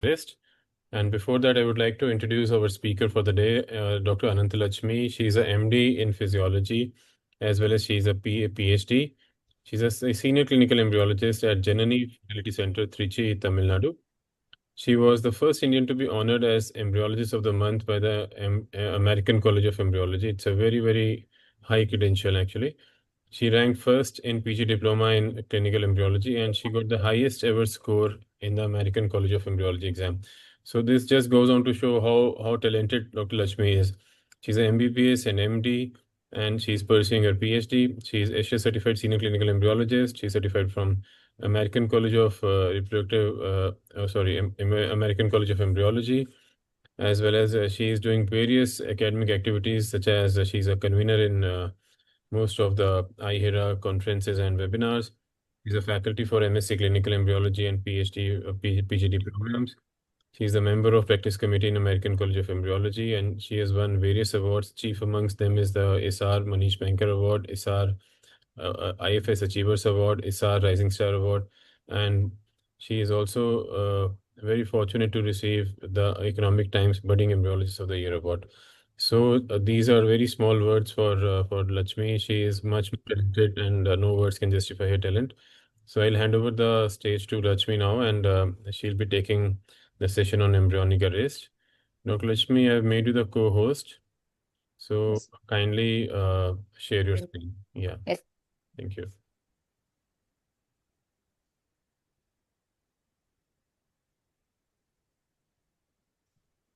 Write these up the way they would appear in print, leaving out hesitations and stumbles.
List. And before that, I would like to introduce our speaker for the day, Dr. Anantalakshmi. She's a MD in physiology, as well as she's a PhD. She's a senior clinical embryologist at Janani Fertility Center, Trichy, Tamil Nadu. She was the first Indian to be honored as Embryologist of the Month by the American College of Embryology. It's a very, very high credential, actually. She ranked first in PG diploma in clinical embryology, and she got the highest ever score in the American College of Embryology exam. So this just goes on to show how talented Dr. Lakshmi is. She's an MBBS and MD, and she's pursuing her PhD. She's ASHA certified senior clinical embryologist. She's certified from American College of American College of Embryology, as well as she is doing various academic activities, such as she's a convener in most of the IHERA conferences and webinars. She's a faculty for MSc Clinical Embryology and PGD programs. She's a member of practice committee in American College of Embryology, and she has won various awards. Chief amongst them is the ISAR Manish Banker Award, ISAR IFS Achievers Award, ISAR Rising Star Award, and she is also very fortunate to receive the Economic Times Budding Embryologist of the Year Award. So these are very small words for Lakshmi. She is much talented, and no words can justify her talent. So I'll hand over the stage to Lakshmi now, and she'll be taking the session on embryonic arrest. Dr. Lakshmi, I've made you the co-host, so Yes. kindly share your Yes. screen. Yeah, Yes. thank you.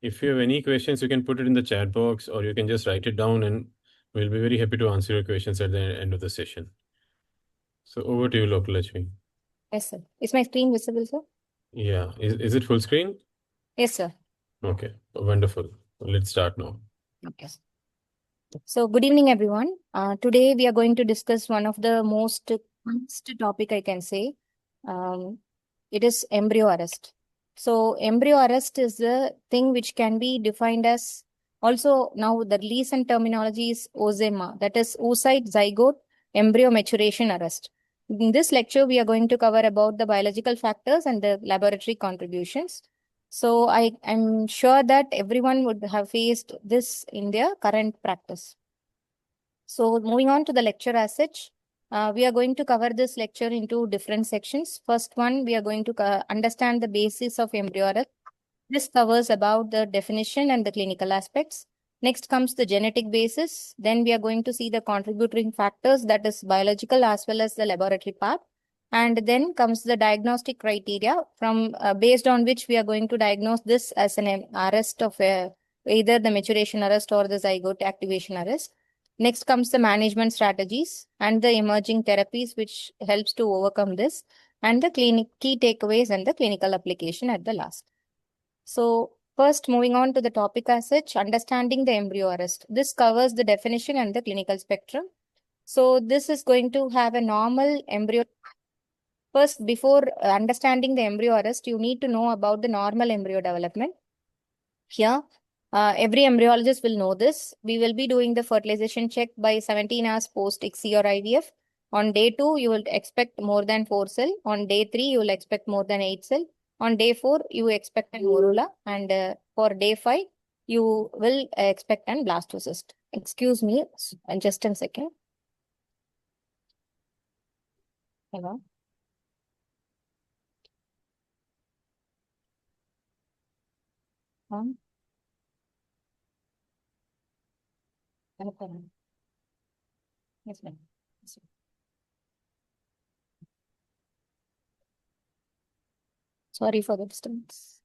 If you have any questions, you can put it in the chat box, or you can just write it down, and we'll be very happy to answer your questions at the end of the session. So over to you, Dr. Lakshmi. Yes, sir. Is my screen visible, sir? Yeah, is it full screen? Yes, sir. Okay, wonderful. Let's start now. Okay. So, good evening, everyone. Today, we are going to discuss one of the most topic I can say. Um, it is embryo arrest. So, embryo arrest is the thing which can be defined as also now the recent terminology is OZEMA, that is oocyte zygote embryo maturation arrest. In this lecture, we are going to cover about the biological factors and the laboratory contributions. So I'm sure that everyone would have faced this in their current practice. So moving on to the lecture as such, we are going to cover this lecture into different sections. First one, we are going to understand the basis of embryo arrest. This covers about the definition and the clinical aspects. Next comes the genetic basis. Then we are going to see the contributing factors, that is biological as well as the laboratory part. And then comes the diagnostic criteria from based on which we are going to diagnose this as an arrest of either the maturation arrest or the zygote activation arrest. Next comes the management strategies and the emerging therapies which helps to overcome this, and the key takeaways and the clinical application at the last. So first, moving on to the topic as such, understanding the embryo arrest. This covers the definition and the clinical spectrum. So this is going to have a normal embryo. First, before understanding the embryo arrest, you need to know about the normal embryo development. Here, every embryologist will know this. We will be doing the fertilization check by 17 hours post ICSI or IVF. On day 2, you will expect more than 4 cell. On day 3, you will expect more than 8 cell. On day 4, you expect an morula. And for day 5, you will expect an blastocyst. Excuse me, just a second. Hello. Yes, ma'am. Sorry for the disturbance.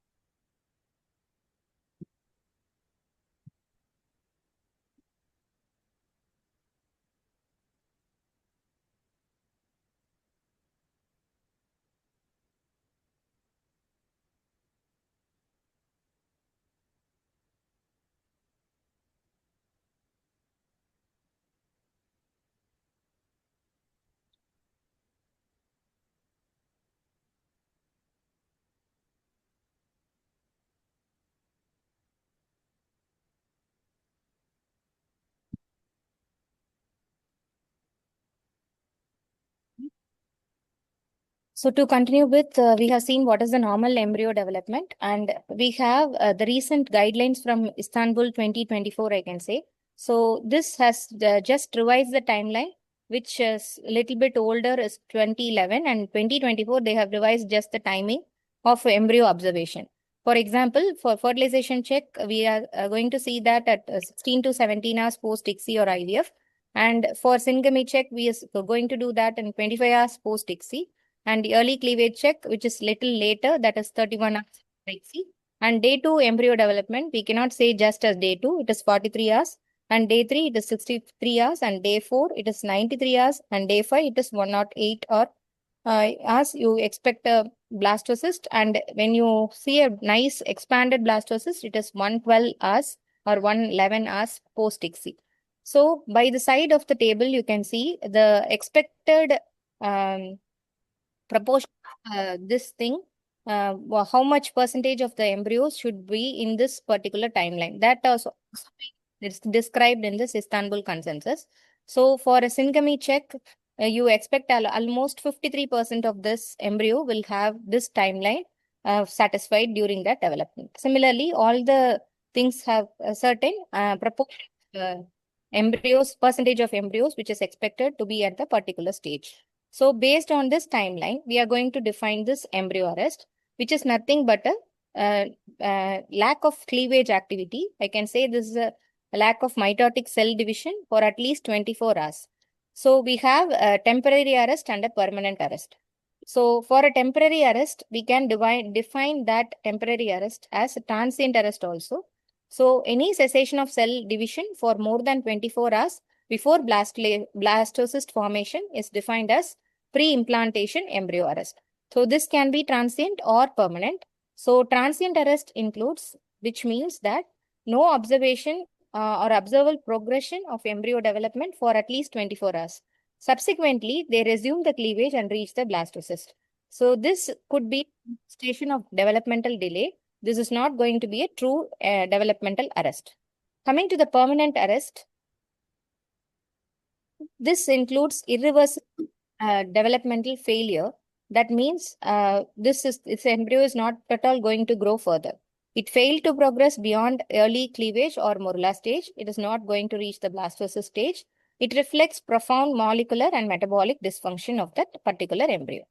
So to continue with, we have seen what is the normal embryo development, and we have the recent guidelines from Istanbul 2024, I can say. So this has just revised the timeline, which is a little bit older is 2011, and 2024 they have revised just the timing of embryo observation. For example, for fertilization check, we are going to see that at 16 to 17 hours post ICSI or IVF. And for syngamy check, we are going to do that in 25 hours post ICSI, and early cleavage check, which is little later, that is 31 hours pregnancy. And day 2 embryo development, we cannot say just as day 2, it is 43 hours. And day 3, it is 63 hours. And day 4, it is 93 hours. And day 5, it is 108 or as you expect a blastocyst. And when you see a nice expanded blastocyst, it is 112 hours or 111 hours post ICSI. So by the side of the table, you can see the expected proportion this thing, how much percentage of the embryos should be in this particular timeline. That also is described in this Istanbul consensus. So for a syngamy check, you expect almost 53% of this embryo will have this timeline satisfied during that development. Similarly, all the things have a certain proportion embryos, percentage of embryos, which is expected to be at the particular stage. So based on this timeline, we are going to define this embryo arrest, which is nothing but a lack of cleavage activity. I can say this is a lack of mitotic cell division for at least 24 hours. So we have a temporary arrest and a permanent arrest. So for a temporary arrest, we can define that temporary arrest as a transient arrest also. So any cessation of cell division for more than 24 hours before blastocyst formation is defined as pre-implantation embryo arrest. So this can be transient or permanent. So transient arrest includes, which means that no observation or observable progression of embryo development for at least 24 hours. Subsequently, they resume the cleavage and reach the blastocyst. So this could be station of developmental delay. This is not going to be a true developmental arrest. Coming to the permanent arrest, this includes irreversible developmental failure. That means this embryo is not at all going to grow further. It failed to progress beyond early cleavage or morula stage. It is not going to reach the blastocyst stage. It reflects profound molecular and metabolic dysfunction of that particular embryo.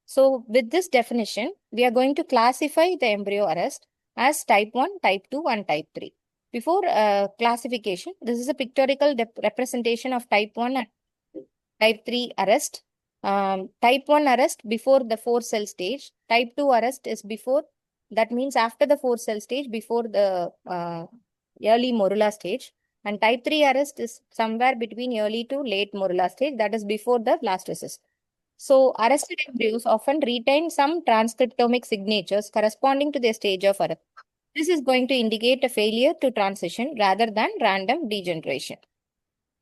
So with this definition, we are going to classify the embryo arrest as type 1, type 2, and type 3. Before classification, this is a pictorial representation of type 1 and type 3 arrest. Type 1 arrest before the 4-cell stage. Type 2 arrest is before, that means after the 4-cell stage, before the early morula stage. And type 3 arrest is somewhere between early to late morula stage, that is before the blastocyst. So arrested embryos often retain some transcriptomic signatures corresponding to their stage of arrest. This is going to indicate a failure to transition rather than random degeneration.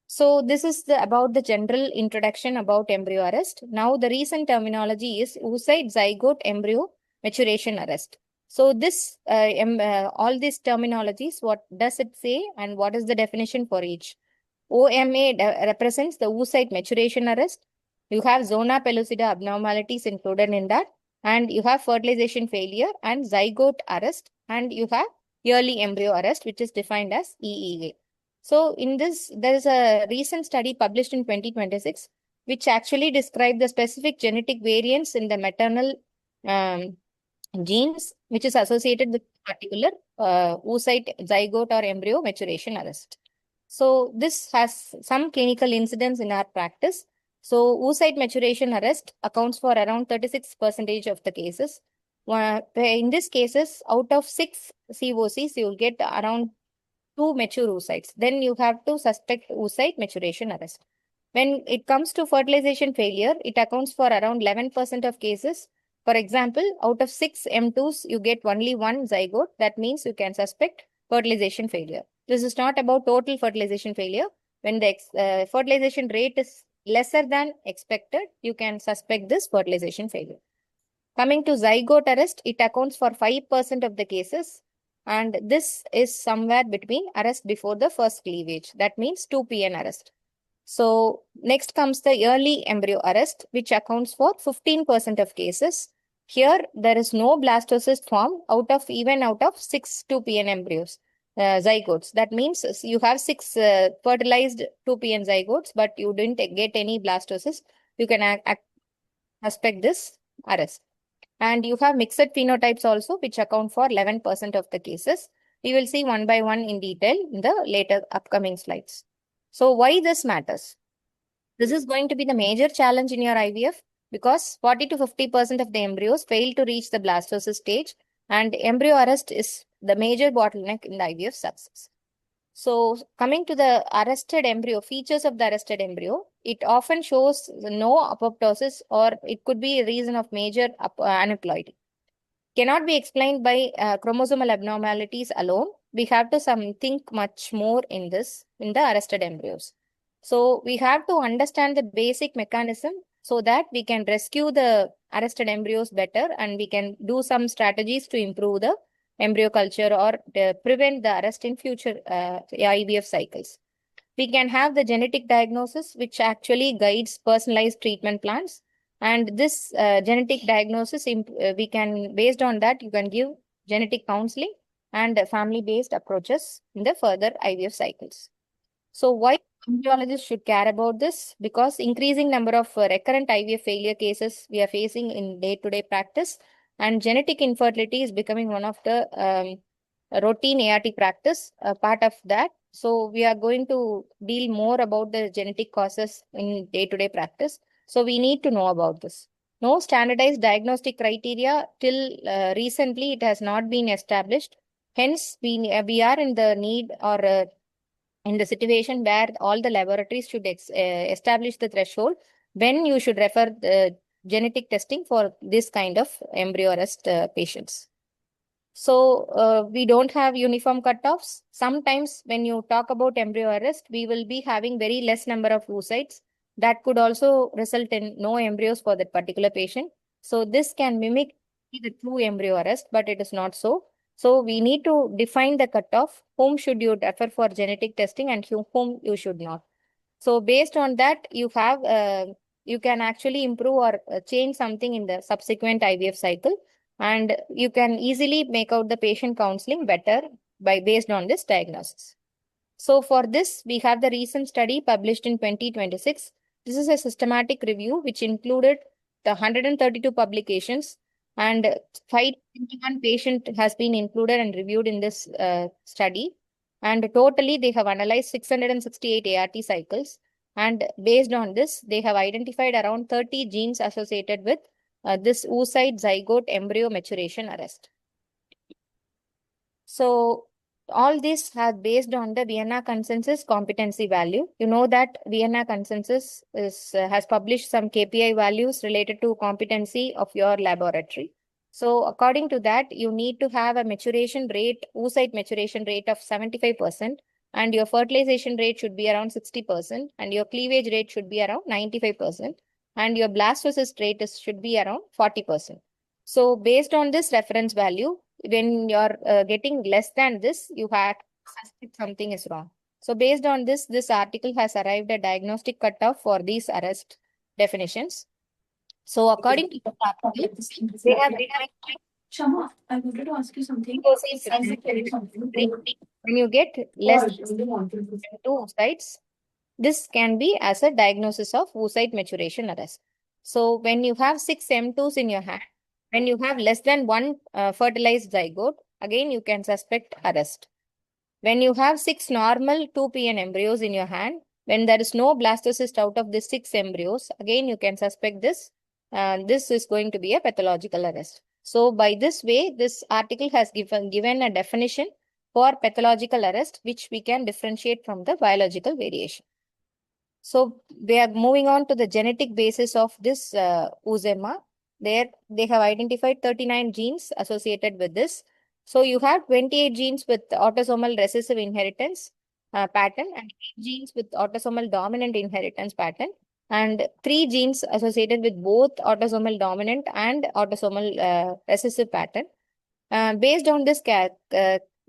So this is about the general introduction about embryo arrest. Now the recent terminology is oocyte zygote embryo maturation arrest. So this all these terminologies, what does it say and what is the definition for each? OMA represents the oocyte maturation arrest. You have zona pellucida abnormalities included in that, and you have fertilization failure and zygote arrest, and you have early embryo arrest, which is defined as EEA. So in this, there is a recent study published in 2026, which actually described the specific genetic variants in the maternal genes, which is associated with particular oocyte zygote or embryo maturation arrest. So this has some clinical incidence in our practice. So oocyte maturation arrest accounts for around 36% of the cases. In these cases, out of 6 COCs, you will get around 2 mature oocytes. Then you have to suspect oocyte maturation arrest. When it comes to fertilization failure, it accounts for around 11% of cases. For example, out of 6 M2s, you get only 1 zygote. That means you can suspect fertilization failure. This is not about total fertilization failure. When the fertilization rate is lesser than expected, you can suspect this fertilization failure. Coming to zygote arrest, it accounts for 5% of the cases. And this is somewhere between arrest before the first cleavage. That means 2 PN arrest. So next comes the early embryo arrest, which accounts for 15% of cases. Here, there is no blastocyst formed out of 6 2pn embryos, zygotes. That means you have 6 fertilized 2pn zygotes, but you didn't get any blastocyst. You can suspect this arrest. And you have mixed phenotypes also, which account for 11% of the cases. We will see one by one in detail in the later upcoming slides. So why this matters? This is going to be the major challenge in your IVF because 40 to 50% of the embryos fail to reach the blastocyst stage, and embryo arrest is the major bottleneck in the IVF success. So coming to the arrested embryo, features of the arrested embryo, it often shows no apoptosis, or it could be a reason of major aneuploidy. Cannot be explained by chromosomal abnormalities alone. We have to think much more in this in the arrested embryos. So we have to understand the basic mechanism so that we can rescue the arrested embryos better, and we can do some strategies to improve the embryo culture or prevent the arrest in future IVF cycles. We can have the genetic diagnosis, which actually guides personalized treatment plans. And this genetic diagnosis, we can, based on that, you can give genetic counseling and family-based approaches in the further IVF cycles. So why embryologists should care about this? Because increasing number of recurrent IVF failure cases we are facing in day-to-day practice, and genetic infertility is becoming one of the routine ART practice, part of that. So we are going to deal more about the genetic causes in day-to-day practice. So we need to know about this. No standardized diagnostic criteria till recently it has not been established. Hence, we are in the need or in the situation where all the laboratories should establish the threshold when you should refer the genetic testing for this kind of embryo arrest patients. So we don't have uniform cutoffs. Sometimes when you talk about embryo arrest, we will be having very less number of oocytes. That could also result in no embryos for that particular patient. So this can mimic the true embryo arrest, but it is not so. So we need to define the cutoff. Whom should you refer for genetic testing and whom you should not. So based on that, you can actually improve or change something in the subsequent IVF cycle, and you can easily make out the patient counseling better based on this diagnosis. So for this, we have the recent study published in 2026. This is a systematic review which included the 132 publications, and 521 patient has been included and reviewed in this study. And totally, they have analyzed 668 ART cycles. And based on this, they have identified around 30 genes associated with this oocyte zygote embryo maturation arrest. So all this has based on the Vienna Consensus competency value. You know that Vienna Consensus has published some KPI values related to competency of your laboratory. So according to that, you need to have a maturation rate, oocyte maturation rate of 75%, and your fertilization rate should be around 60%, and your cleavage rate should be around 95%, and your blastocyst rate should be around 40%. So based on this reference value, when you're getting less than this, you have to suspect something is wrong. So based on this, this article has arrived at diagnostic cutoff for these arrest definitions. So according to the article, they have Shama, I wanted to ask you something. when you get less than 2 sites, this can be as a diagnosis of oocyte maturation arrest. So when you have 6 M2s in your hand, when you have less than 1 fertilized zygote, again you can suspect arrest. When you have 6 normal 2pn embryos in your hand, when there is no blastocyst out of these 6 embryos, again you can suspect this. This is going to be a pathological arrest. So by this way, this article has given a definition for pathological arrest, which we can differentiate from the biological variation. So we are moving on to the genetic basis of this oozema. There they have identified 39 genes associated with this. So you have 28 genes with autosomal recessive inheritance pattern, and 8 genes with autosomal dominant inheritance pattern, and 3 genes associated with both autosomal dominant and autosomal recessive pattern. Based on this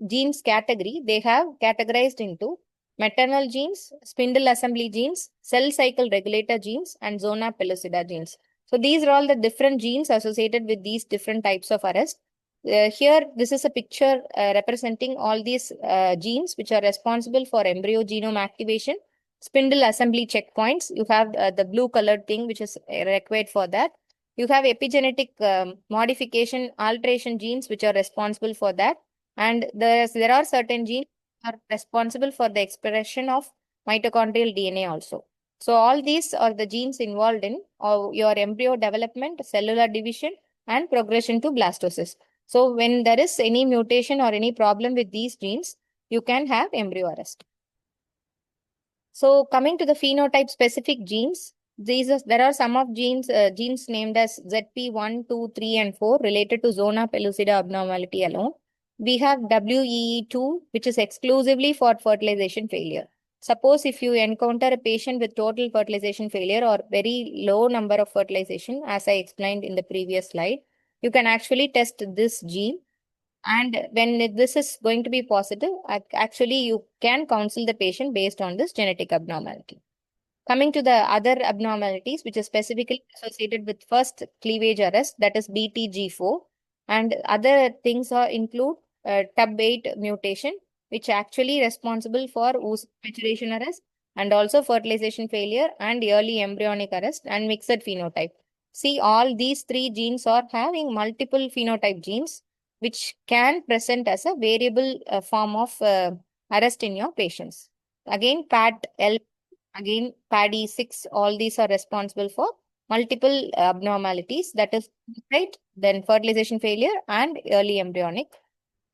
genes category, they have categorized into maternal genes, spindle assembly genes, cell cycle regulator genes, and zona pellucida genes. So these are all the different genes associated with these different types of arrest. Here, this is a picture representing all these genes which are responsible for embryo genome activation, spindle assembly checkpoints. You have the blue colored thing which is required for that. You have epigenetic modification alteration genes which are responsible for that. And there are certain genes are responsible for the expression of mitochondrial DNA also. So all these are the genes involved in your embryo development, cellular division, and progression to blastocyst. So when there is any mutation or any problem with these genes, you can have embryo arrest. So coming to the phenotype specific genes, there are some of genes named as ZP1, 2, 3, and 4 related to zona pellucida abnormality alone. We have WEE2, which is exclusively for fertilization failure. Suppose if you encounter a patient with total fertilization failure or very low number of fertilization, as I explained in the previous slide, you can actually test this gene. And when this is going to be positive, actually you can counsel the patient based on this genetic abnormality. Coming to the other abnormalities, which is specifically associated with first cleavage arrest, that is BTG4, and other things include TUB8 mutation, which actually responsible for oocyte maturation arrest and also fertilization failure and early embryonic arrest and mixed phenotype. See, all these three genes are having multiple phenotype genes, which can present as a variable form of arrest in your patients. Again, PAT-L, again, PADI6, all these are responsible for multiple abnormalities, that is, right, then fertilization failure and early embryonic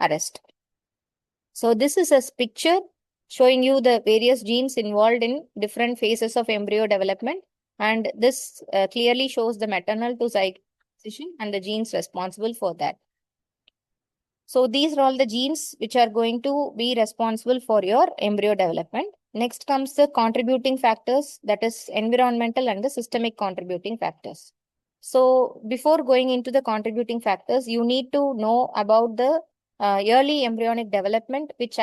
arrest. So this is a picture showing you the various genes involved in different phases of embryo development. And this clearly shows the maternal to zygote transition and the genes responsible for that. So these are all the genes which are going to be responsible for your embryo development. Next comes the contributing factors, that is environmental and the systemic contributing factors. So before going into the contributing factors, you need to know about the early embryonic development, which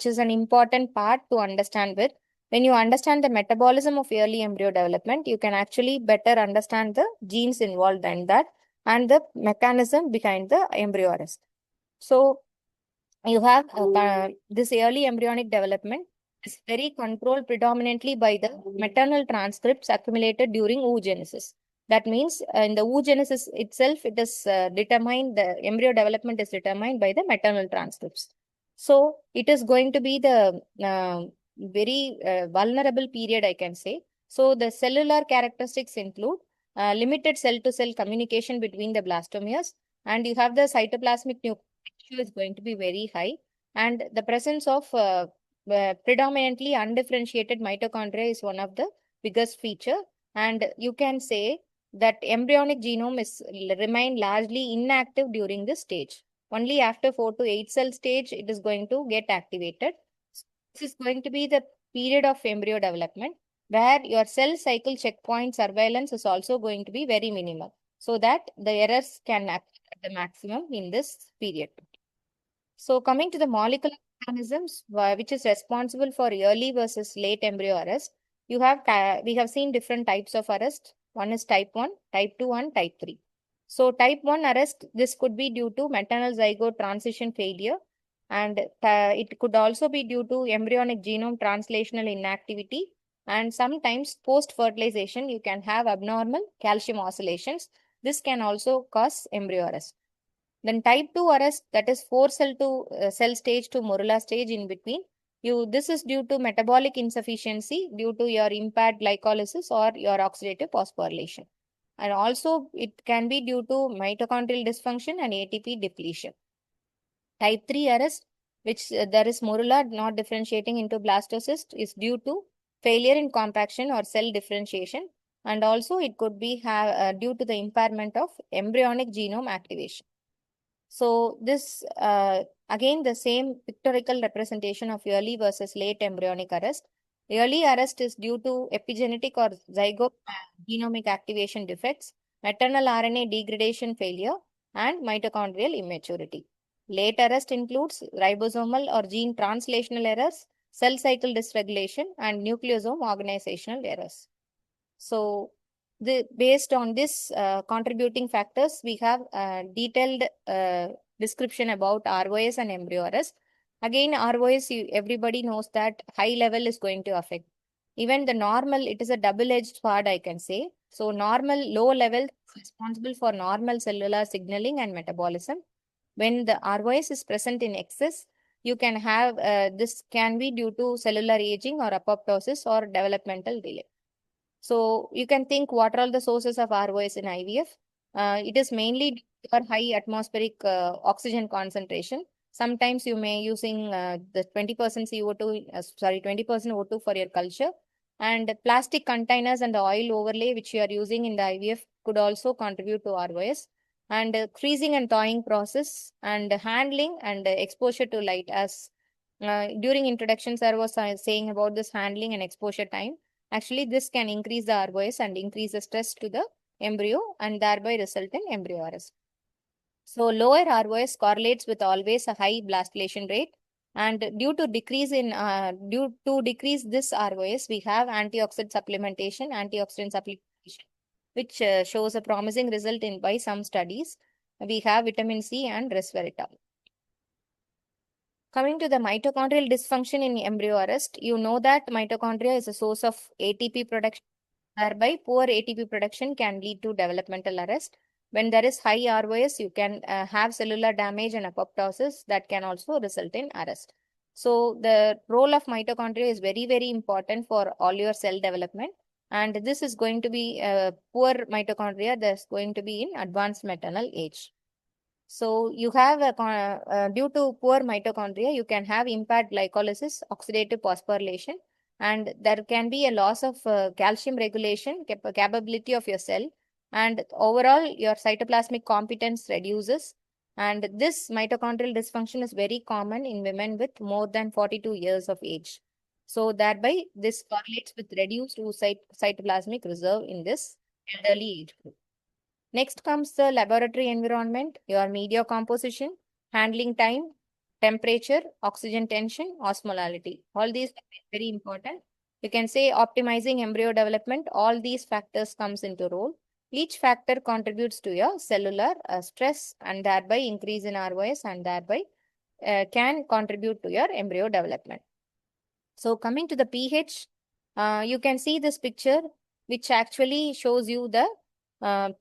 is an important part to understand with. When you understand the metabolism of early embryo development, you can actually better understand the genes involved in that and the mechanism behind the embryo arrest. So you have this early embryonic development is very controlled predominantly by the maternal transcripts accumulated during oogenesis. That means in the oogenesis itself, it is determined, the embryo development is determined by the maternal transcripts. So it is going to be the very vulnerable period, I can say. So the cellular characteristics include limited cell-to-cell communication between the blastomeres, and you have the cytoplasmic nucleus is going to be very high, and the presence of predominantly undifferentiated mitochondria is one of the biggest feature. And you can say that embryonic genome remain largely inactive during this stage. Only after 4 to 8 cell stage it is going to get activated. This is going to be the period of embryo development where your cell cycle checkpoint surveillance is also going to be very minimal, so that the errors can act at the maximum in this period. So coming to the molecular mechanisms, which is responsible for early versus late embryo arrest, we have seen different types of arrest. One is type 1, type 2, and type 3. So type 1 arrest, this could be due to maternal zygote transition failure, and it could also be due to embryonic genome translational inactivity, and sometimes post-fertilization you can have abnormal calcium oscillations. This can also cause embryo arrest. Then type 2 arrest, that is 4 cell to cell stage to morula stage in between. This is due to metabolic insufficiency due to your impaired glycolysis or your oxidative phosphorylation. And also it can be due to mitochondrial dysfunction and ATP depletion. Type 3 arrest, which there is morula not differentiating into blastocyst, is due to failure in compaction or cell differentiation. And also it could be due to the impairment of embryonic genome activation. So this, again, the same pictorial representation of early versus late embryonic arrest. Early arrest is due to epigenetic or zygote genomic activation defects, maternal RNA degradation failure, and mitochondrial immaturity. Late arrest includes ribosomal or gene translational errors, cell cycle dysregulation, and nucleosome organizational errors. So, based on this contributing factors, we have a detailed description about ROS and embryo arrest. Again, ROS, everybody knows that high level is going to affect. Even the normal, it is a double-edged sword, I can say. So, normal, low level is responsible for normal cellular signaling and metabolism. When the ROS is present in excess, you can have this can be due to cellular aging or apoptosis or developmental delay. So you can think what are all the sources of ROS in IVF. It is mainly for high atmospheric oxygen concentration. Sometimes you may using the 20% CO2, 20% O2 for your culture. And plastic containers and the oil overlay which you are using in the IVF could also contribute to ROS. And freezing and thawing process and handling and exposure to light. As during introductions, I was saying about this handling and exposure time. Actually, this can increase the ROS and increase the stress to the embryo and thereby result in embryo arrest. So, lower ROS correlates with always a high blastulation rate. And due to decrease this ROS, we have antioxidant supplementation, which shows a promising result in by some studies. We have vitamin C and resveratrol. Coming to the mitochondrial dysfunction in embryo arrest, you know that mitochondria is a source of ATP production. Thereby, poor ATP production can lead to developmental arrest. When there is high ROS, you can have cellular damage and apoptosis that can also result in arrest. So, the role of mitochondria is very, very important for all your cell development. And this is going to be poor mitochondria that's going to be in advanced maternal age. So you have due to poor mitochondria, you can have impaired glycolysis, oxidative phosphorylation, and there can be a loss of calcium regulation capability of your cell, and overall your cytoplasmic competence reduces. And this mitochondrial dysfunction is very common in women with more than 42 years of age. So thereby, this correlates with reduced cytoplasmic reserve in this elderly age group. Next comes the laboratory environment, your media composition, handling time, temperature, oxygen tension, osmolality. All these are very important. You can say optimizing embryo development, all these factors comes into role. Each factor contributes to your cellular stress and thereby increase in ROS and thereby can contribute to your embryo development. So coming to the pH, you can see this picture which actually shows you the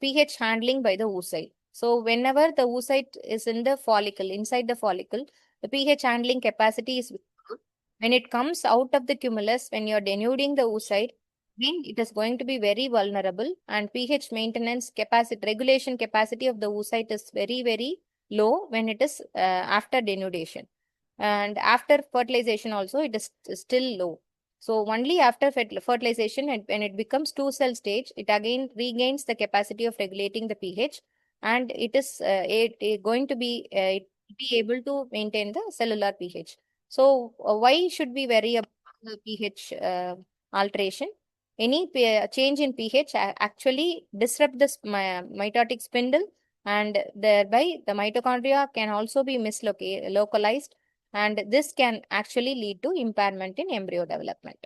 pH handling by the oocyte. So whenever the oocyte is in the follicle, inside the follicle, the pH handling capacity is good. When it comes out of the cumulus, when you're denuding the oocyte, then it is going to be very vulnerable, and pH maintenance capacity, regulation capacity of the oocyte is very, very low when it is after denudation. And after fertilization also, it is still low. So only after fertilization, when it becomes two-cell stage, it again regains the capacity of regulating the pH, and it is going to be able to maintain the cellular pH. So why should we worry about the pH alteration? Any change in pH actually disrupt the mitotic spindle, and thereby the mitochondria can also be mislocalized, and this can actually lead to impairment in embryo development.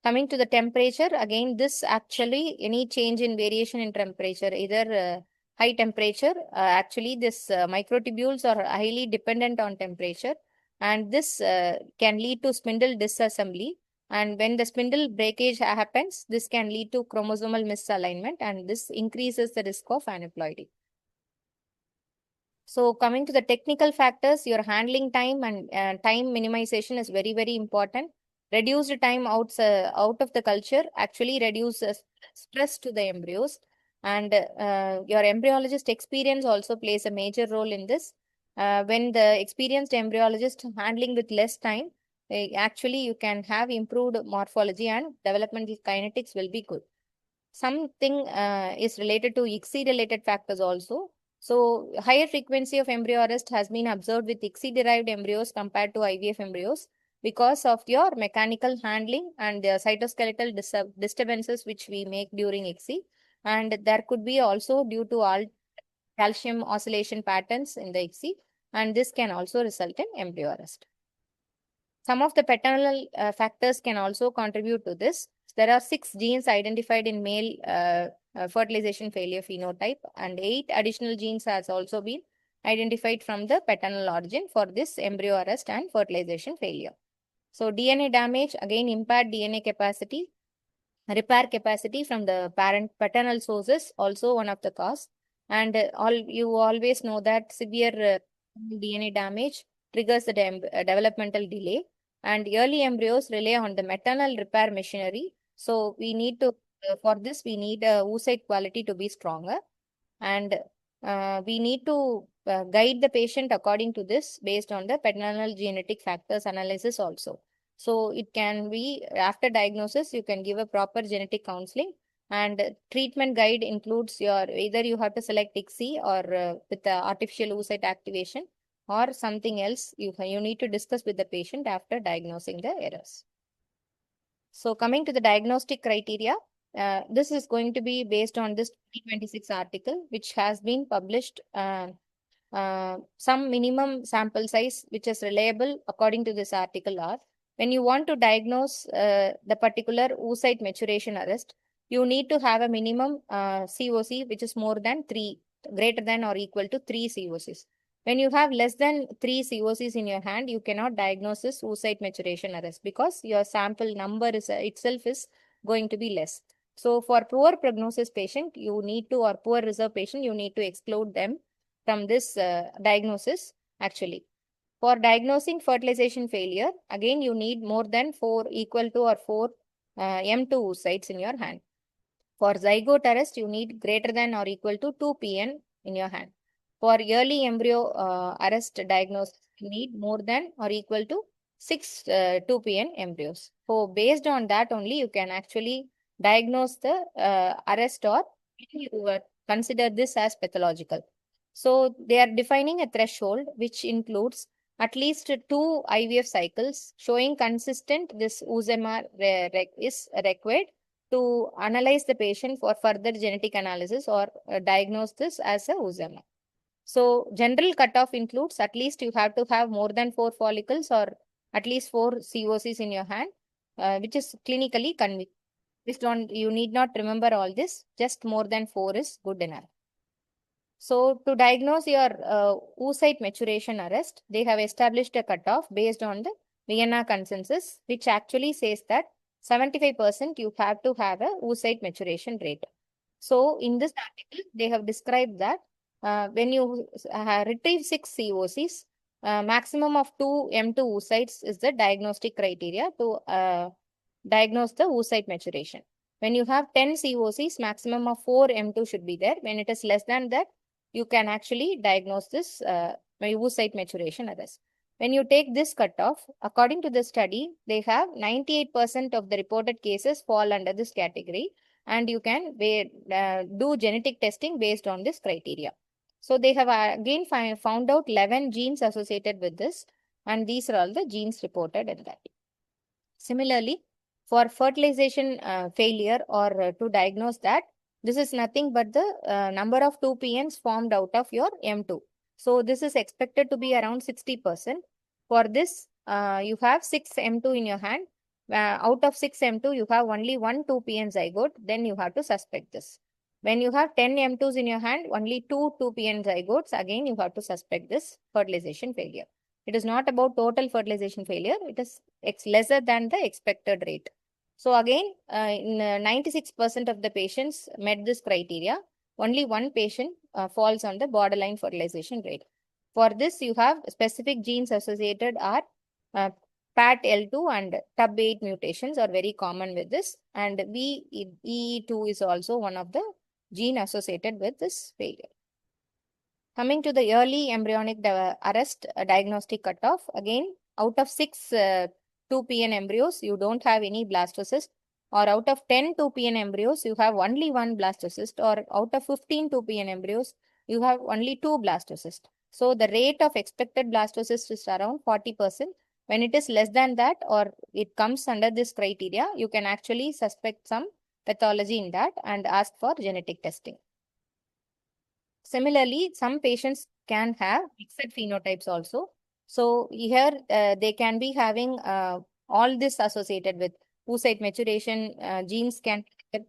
Coming to the temperature, again, this actually any change in variation in temperature, either high temperature, actually this microtubules are highly dependent on temperature, and this can lead to spindle disassembly. And when the spindle breakage happens, this can lead to chromosomal misalignment, and this increases the risk of aneuploidy. So coming to the technical factors, your handling time and time minimization is very, very important. Reduced time out of the culture actually reduces stress to the embryos. And your embryologist experience also plays a major role in this. When the experienced embryologist handling with less time, actually you can have improved morphology and developmental kinetics will be good. Something is related to ICSI related factors also. So, higher frequency of embryo arrest has been observed with ICSI-derived embryos compared to IVF embryos because of your mechanical handling and the cytoskeletal disturbances which we make during ICSI. And there could be also due to all calcium oscillation patterns in the ICSI, and this can also result in embryo arrest. some of the paternal factors can also contribute to this. There are 6 genes identified in male fertilization failure phenotype, and 8 additional genes has also been identified from the paternal origin for this embryo arrest and fertilization failure. So DNA damage, again impaired DNA capacity, repair capacity from the paternal sources, also one of the cause. And you always know that severe DNA damage triggers the developmental delay, and early embryos rely on the maternal repair machinery. So we need to, for this, we need oocyte quality to be stronger, and we need to guide the patient according to this based on the paternal genetic factors analysis also. So it can be after diagnosis, you can give a proper genetic counseling, and treatment guide includes your either you have to select ICSI or with the artificial oocyte activation or something else. You need to discuss with the patient after diagnosing the errors. So coming to the diagnostic criteria, this is going to be based on this 2026 article, which has been published. Some minimum sample size, which is reliable according to this article, are when you want to diagnose the particular oocyte maturation arrest, you need to have a minimum COC, which is more than 3, greater than or equal to 3 COCs. When you have less than 3 COCs in your hand, you cannot diagnose this oocyte maturation arrest because your sample number itself is going to be less. So for poor prognosis patient, you need to, or poor reserve patient, you need to exclude them from this diagnosis actually. For diagnosing fertilization failure, again, you need more than 4 equal to or 4 M2 oocytes in your hand. For zygote arrest, you need greater than or equal to 2 PN in your hand. For early embryo arrest diagnosis, you need more than or equal to 6 2 PN embryos. So based on that only, you can actually diagnose the arrest, or you consider this as pathological. So they are defining a threshold which includes at least 2 IVF cycles showing consistent this UZMR is required to analyze the patient for further genetic analysis or diagnose this as a UZMR. So general cutoff includes at least you have to have more than 4 follicles or at least 4 COCs in your hand, which is clinically convinced. You need not remember all this, just more than 4 is good enough. So to diagnose your oocyte maturation arrest, they have established a cutoff based on the Vienna consensus, which actually says that 75% you have to have a oocyte maturation rate. So in this article, they have described that when you retrieve 6 COCs, maximum of 2 M2 oocytes is the diagnostic criteria to diagnose the oocyte maturation. When you have 10 COCs, maximum of 4 M2 should be there. When it is less than that, you can actually diagnose this oocyte maturation arrest. When you take this cutoff, according to the study, they have 98% of the reported cases fall under this category, and you can do genetic testing based on this criteria. So they have again found out 11 genes associated with this, and these are all the genes reported in that. Similarly, for fertilization failure or to diagnose that, this is nothing but the number of 2 PNs formed out of your M2. So this is expected to be around 60%. For this, you have 6 M2 in your hand. Out of 6 M2, you have only 1 2 PN zygote, then you have to suspect this. When you have 10 M2s in your hand, only 2 2 PN zygotes, again you have to suspect this fertilization failure. It is not about total fertilization failure. It is lesser than the expected rate. So again, in 96% of the patients met this criteria. Only 1 patient falls on the borderline fertilization rate. For this, you have specific genes associated are PAT-L2 and TUB8 mutations are very common with this. And BE2 is also one of the gene associated with this failure. Coming to the early embryonic arrest diagnostic cutoff, again, out of 6 2PN embryos, you don't have any blastocyst, or out of 10 2PN embryos, you have only 1 blastocyst, or out of 15 2PN embryos, you have only 2 blastocysts. So the rate of expected blastocyst is around 40%. When it is less than that, or it comes under this criteria, you can actually suspect some pathology in that and ask for genetic testing. Similarly, some patients can have mixed phenotypes also. So here they can be having all this associated with oocyte maturation genes can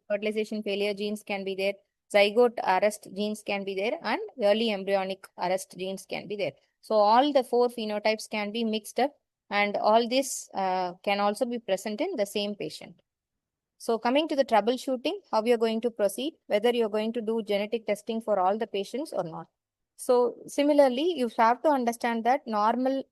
fertilization failure genes can be there, zygote arrest genes can be there, and early embryonic arrest genes can be there. So all the four phenotypes can be mixed up, and all this can also be present in the same patient. So coming to the troubleshooting, how we are going to proceed, whether you're going to do genetic testing for all the patients or not. So similarly, you have to understand that normal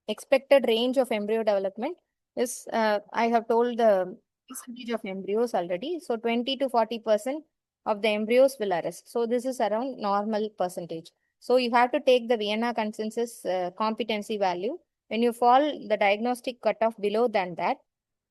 expected range of embryo development is, I have told the percentage of embryos already. So 20 to 40% of the embryos will arrest. So this is around normal percentage. So you have to take the Vienna consensus competency value. When you fall the diagnostic cutoff below than that,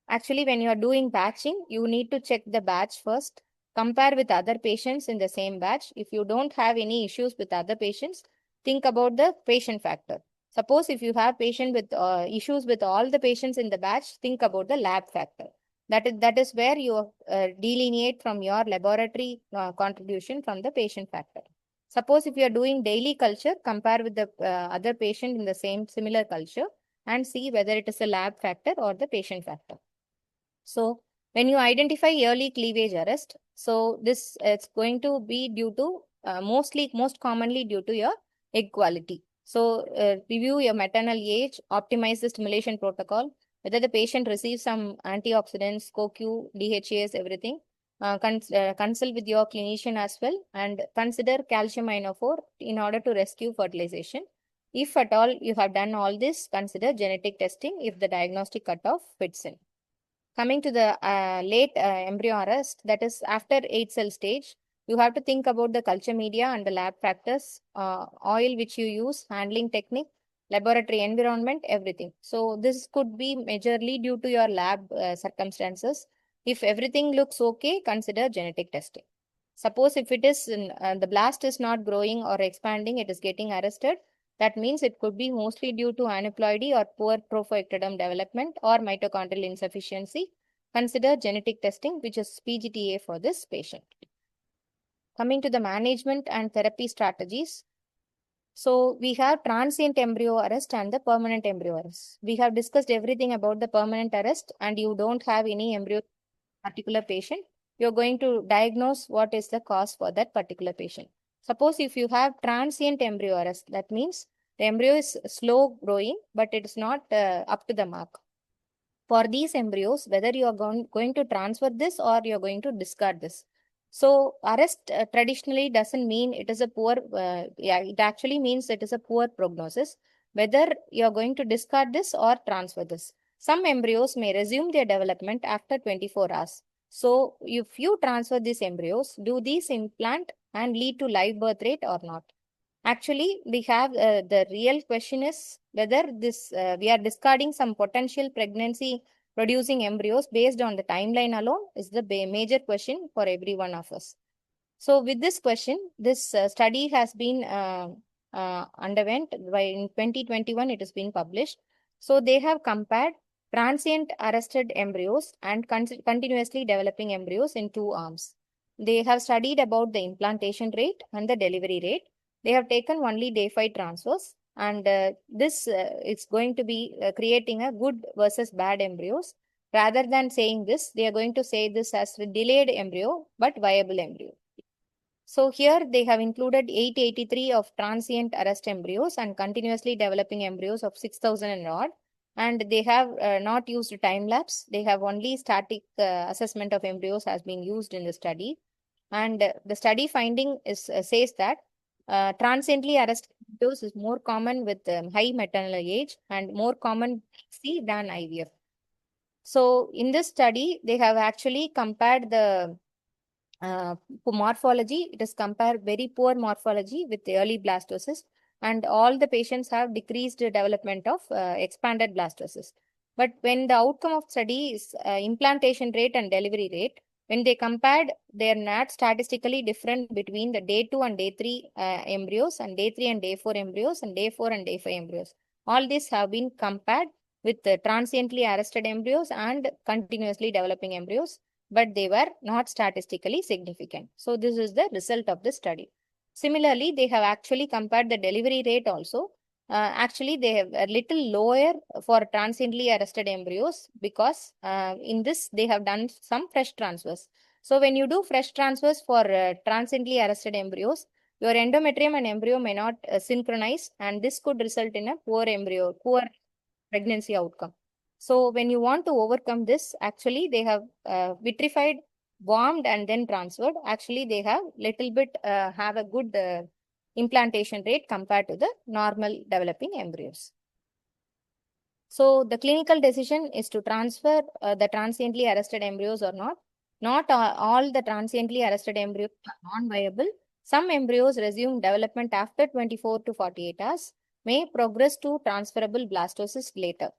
actually, when you are doing batching, you need to check the batch first, compare with other patients in the same batch. If you don't have any issues with other patients, think about the patient factor. Suppose if you have patient with issues with all the patients in the batch, think about the lab factor. That is where you delineate from your laboratory contribution from the patient factor. Suppose if you are doing daily culture, compare with the other patient in the same similar culture and see whether it is a lab factor or the patient factor. So when you identify early cleavage arrest, so this it's going to be due to most commonly due to your egg quality. So review your maternal age, optimize the stimulation protocol, whether the patient receives some antioxidants, CoQ, DHAs, everything. Consult with your clinician as well and consider calcium ionophore in order to rescue fertilization. If at all you have done all this, consider genetic testing if the diagnostic cutoff fits in. Coming to the late embryo arrest, that is after 8 cell stage, you have to think about the culture media and the lab factors, oil which you use, handling technique, laboratory environment, everything. So this could be majorly due to your lab circumstances. If everything looks okay, consider genetic testing. Suppose if it is the blast is not growing or expanding, it is getting arrested. That means it could be mostly due to aneuploidy or poor trophoectoderm development or mitochondrial insufficiency. Consider genetic testing, which is PGTA for this patient. Coming to the management and therapy strategies. So we have transient embryo arrest and the permanent embryo arrest. We have discussed everything about the permanent arrest and you don't have any embryo particular patient. You're going to diagnose what is the cause for that particular patient. Suppose if you have transient embryo arrest, that means the embryo is slow growing, but it is not up to the mark. For these embryos, whether you are going to transfer this or you are going to discard this. So arrest traditionally doesn't mean it is a poor, it actually means it is a poor prognosis, whether you are going to discard this or transfer this. Some embryos may resume their development after 24 hours. So if you transfer these embryos, do these implant and lead to live birth rate or not? Actually, we have the real question is whether this we are discarding some potential pregnancy producing embryos based on the timeline alone is the major question for every one of us. So with this question, this study has been underwent by in 2021, it has been published. So they have compared transient arrested embryos and continuously developing embryos in two arms. They have studied about the implantation rate and the delivery rate. They have taken only day 5 transfers and this is going to be creating a good versus bad embryos. Rather than saying this, they are going to say this as a delayed embryo but viable embryo. So here they have included 883 of transient arrest embryos and continuously developing embryos of 6,000 and odd. And they have not used time lapse. They have only static assessment of embryos has been used in the study. And the study finding is says that transiently arrested embryos is more common with high maternal age and more common than IVF. So in this study, they have actually compared the morphology. It is compared very poor morphology with the early blastocyst, and all the patients have decreased development of expanded blastocyst. But when the outcome of study is implantation rate and delivery rate, when they compared, they are not statistically different between the day 2 and day 3 embryos and day 3 and day 4 embryos and day 4 and day 5 embryos. All these have been compared with the transiently arrested embryos and continuously developing embryos, but they were not statistically significant. So this is the result of the study. Similarly, they have actually compared the delivery rate also. actually they have a little lower for transiently arrested embryos because in this they have done some fresh transfers. So when you do fresh transfers for transiently arrested embryos, your endometrium and embryo may not synchronize, and this could result in a poor pregnancy outcome. So when you want to overcome this, actually they have vitrified, warmed, and then transferred. Actually, they have little bit have a good implantation rate compared to the normal developing embryos. So the clinical decision is to transfer the transiently arrested embryos or not. Not all the transiently arrested embryos are non-viable. Some embryos resume development after 24 to 48 hours, may progress to transferable blastocyst later.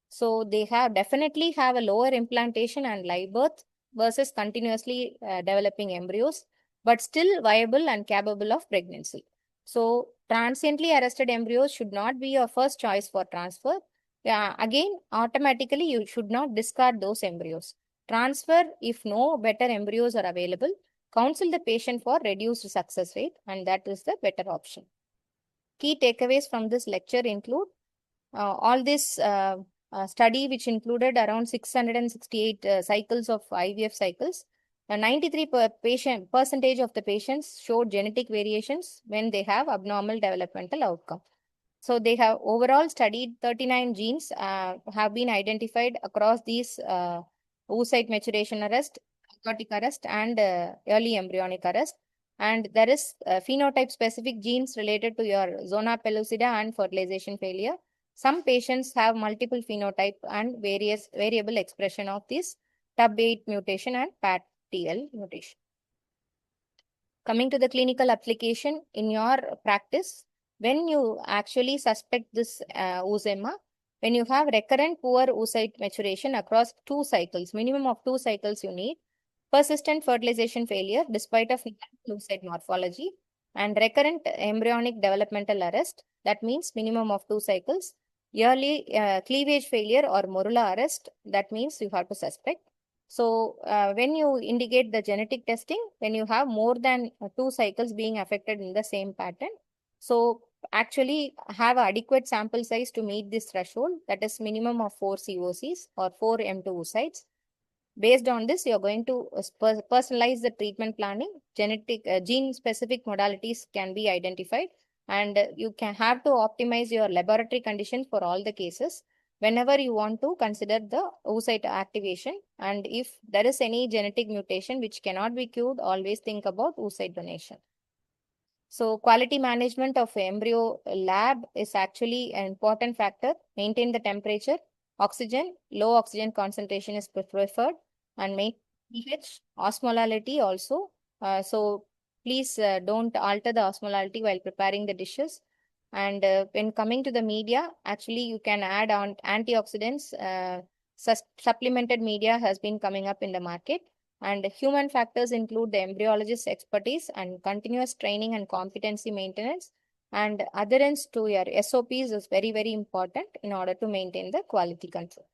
So they have definitely have a lower implantation and live birth versus continuously developing embryos, but still viable and capable of pregnancy. So transiently arrested embryos should not be your first choice for transfer. Again, automatically you should not discard those embryos. Transfer if no better embryos are available. Counsel the patient for reduced success rate, and that is the better option. Key takeaways from this lecture include all this study, which included around 668 cycles of IVF cycles. 93% of the patients showed genetic variations when they have abnormal developmental outcome. So they have overall studied 39 genes have been identified across these oocyte maturation arrest, aquatic arrest, and early embryonic arrest. And there is phenotype specific genes related to your zona pellucida and fertilization failure. Some patients have multiple phenotype and various variable expression of this TUB8 mutation and PAT-TL mutation. Coming to the clinical application in your practice, when you actually suspect this oozema, when you have recurrent poor oocyte maturation across 2 cycles, minimum of 2 cycles you need, persistent fertilization failure despite of oocyte morphology, and recurrent embryonic developmental arrest, that means minimum of 2 cycles, yearly cleavage failure or morula arrest, that means you have to suspect. So when you indicate the genetic testing, when you have more than 2 cycles being affected in the same pattern, so actually have adequate sample size to meet this threshold, that is minimum of 4 COCs or 4 M2 oocytes. Based on this, you're going to personalize the treatment planning. Gene specific modalities can be identified, and you can have to optimize your laboratory conditions for all the cases whenever you want to consider the oocyte activation. And if there is any genetic mutation which cannot be cured, always think about oocyte donation. So quality management of embryo lab is actually an important factor. Maintain the temperature, oxygen, low oxygen concentration is preferred, and make pH, osmolality also. So please don't alter the osmolality while preparing the dishes. And when coming to the media, actually you can add on antioxidants. Supplemented media has been coming up in the market. And human factors include the embryologist's expertise and continuous training and competency maintenance. And adherence to your SOPs is very, very important in order to maintain the quality control.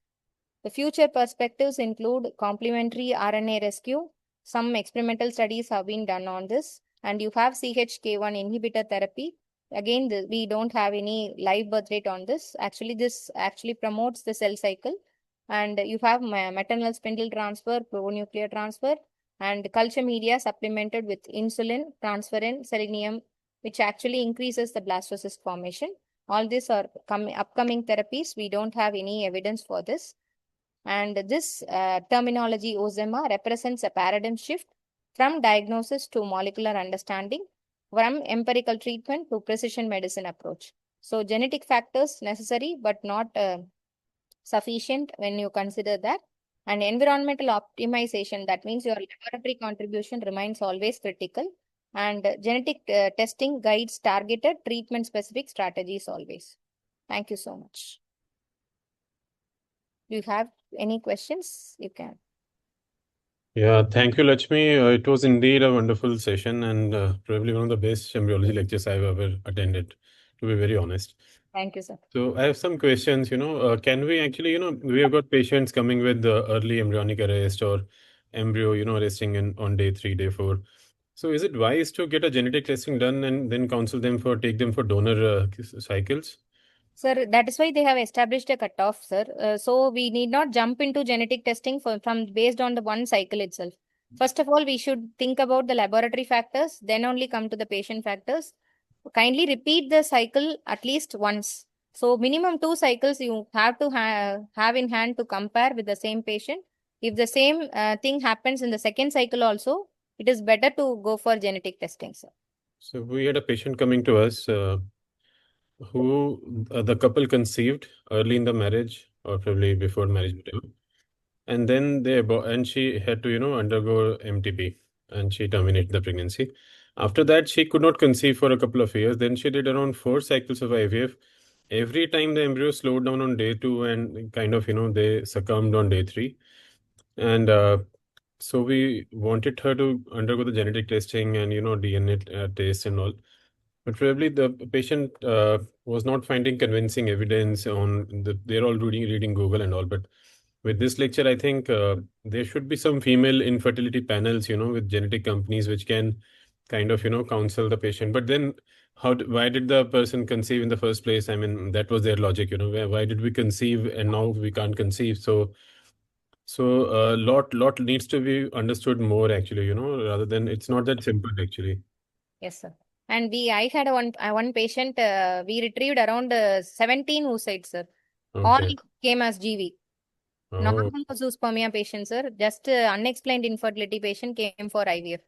The future perspectives include complementary RNA rescue. Some experimental studies have been done on this. And you have CHK1 inhibitor therapy. Again, we don't have any live birth rate on this. Actually, this actually promotes the cell cycle. And you have maternal spindle transfer, pronuclear transfer, and culture media supplemented with insulin, transferrin, selenium, which actually increases the blastocyst formation. All these are upcoming therapies. We don't have any evidence for this. And this terminology OZEMA represents a paradigm shift from diagnosis to molecular understanding, from empirical treatment to precision medicine approach. So genetic factors necessary, but not sufficient when you consider that. And environmental optimization, that means your laboratory contribution remains always critical. And genetic testing guides targeted treatment specific strategies always. Thank you so much. Do you have any questions? You can. Yeah, thank you, Lakshmi. It was indeed a wonderful session and probably one of the best embryology lectures I've ever attended, to be very honest. Thank you, sir. So I have some questions, can we actually, we have got patients coming with early embryonic arrest or embryo, arresting on day 3, day 4. So is it wise to get a genetic testing done and then counsel them take them for donor cycles? Sir, that is why they have established a cutoff, sir. So we need not jump into genetic testing from based on the one cycle itself. First of all, we should think about the laboratory factors, then only come to the patient factors. Kindly repeat the cycle at least once. So minimum 2 cycles you have to have in hand to compare with the same patient. If the same thing happens in the second cycle also, it is better to go for genetic testing, sir. So we had a patient coming to us who the couple conceived early in the marriage or probably before marriage, whatever. And then and she had to, undergo MTP and she terminated the pregnancy. After that, she could not conceive for a couple of years. Then she did around 4 cycles of IVF. Every time the embryo slowed down on day 2 and kind of, they succumbed on day 3. And so we wanted her to undergo the genetic testing and, DNA tests and all. But probably the patient was not finding convincing evidence they're all reading Google and all. But with this lecture, I think there should be some female infertility panels, with genetic companies which can kind of, counsel the patient. But then why did the person conceive in the first place? I mean, that was their logic, why did we conceive and now we can't conceive? So a lot needs to be understood more actually, rather than it's not that simple actually. Yes, sir. And I had one patient, we retrieved around 17 oocytes, sir. All Okay. came as GV. Oh, Non-zoospermia patient, sir. Just unexplained infertility patient came for IVF.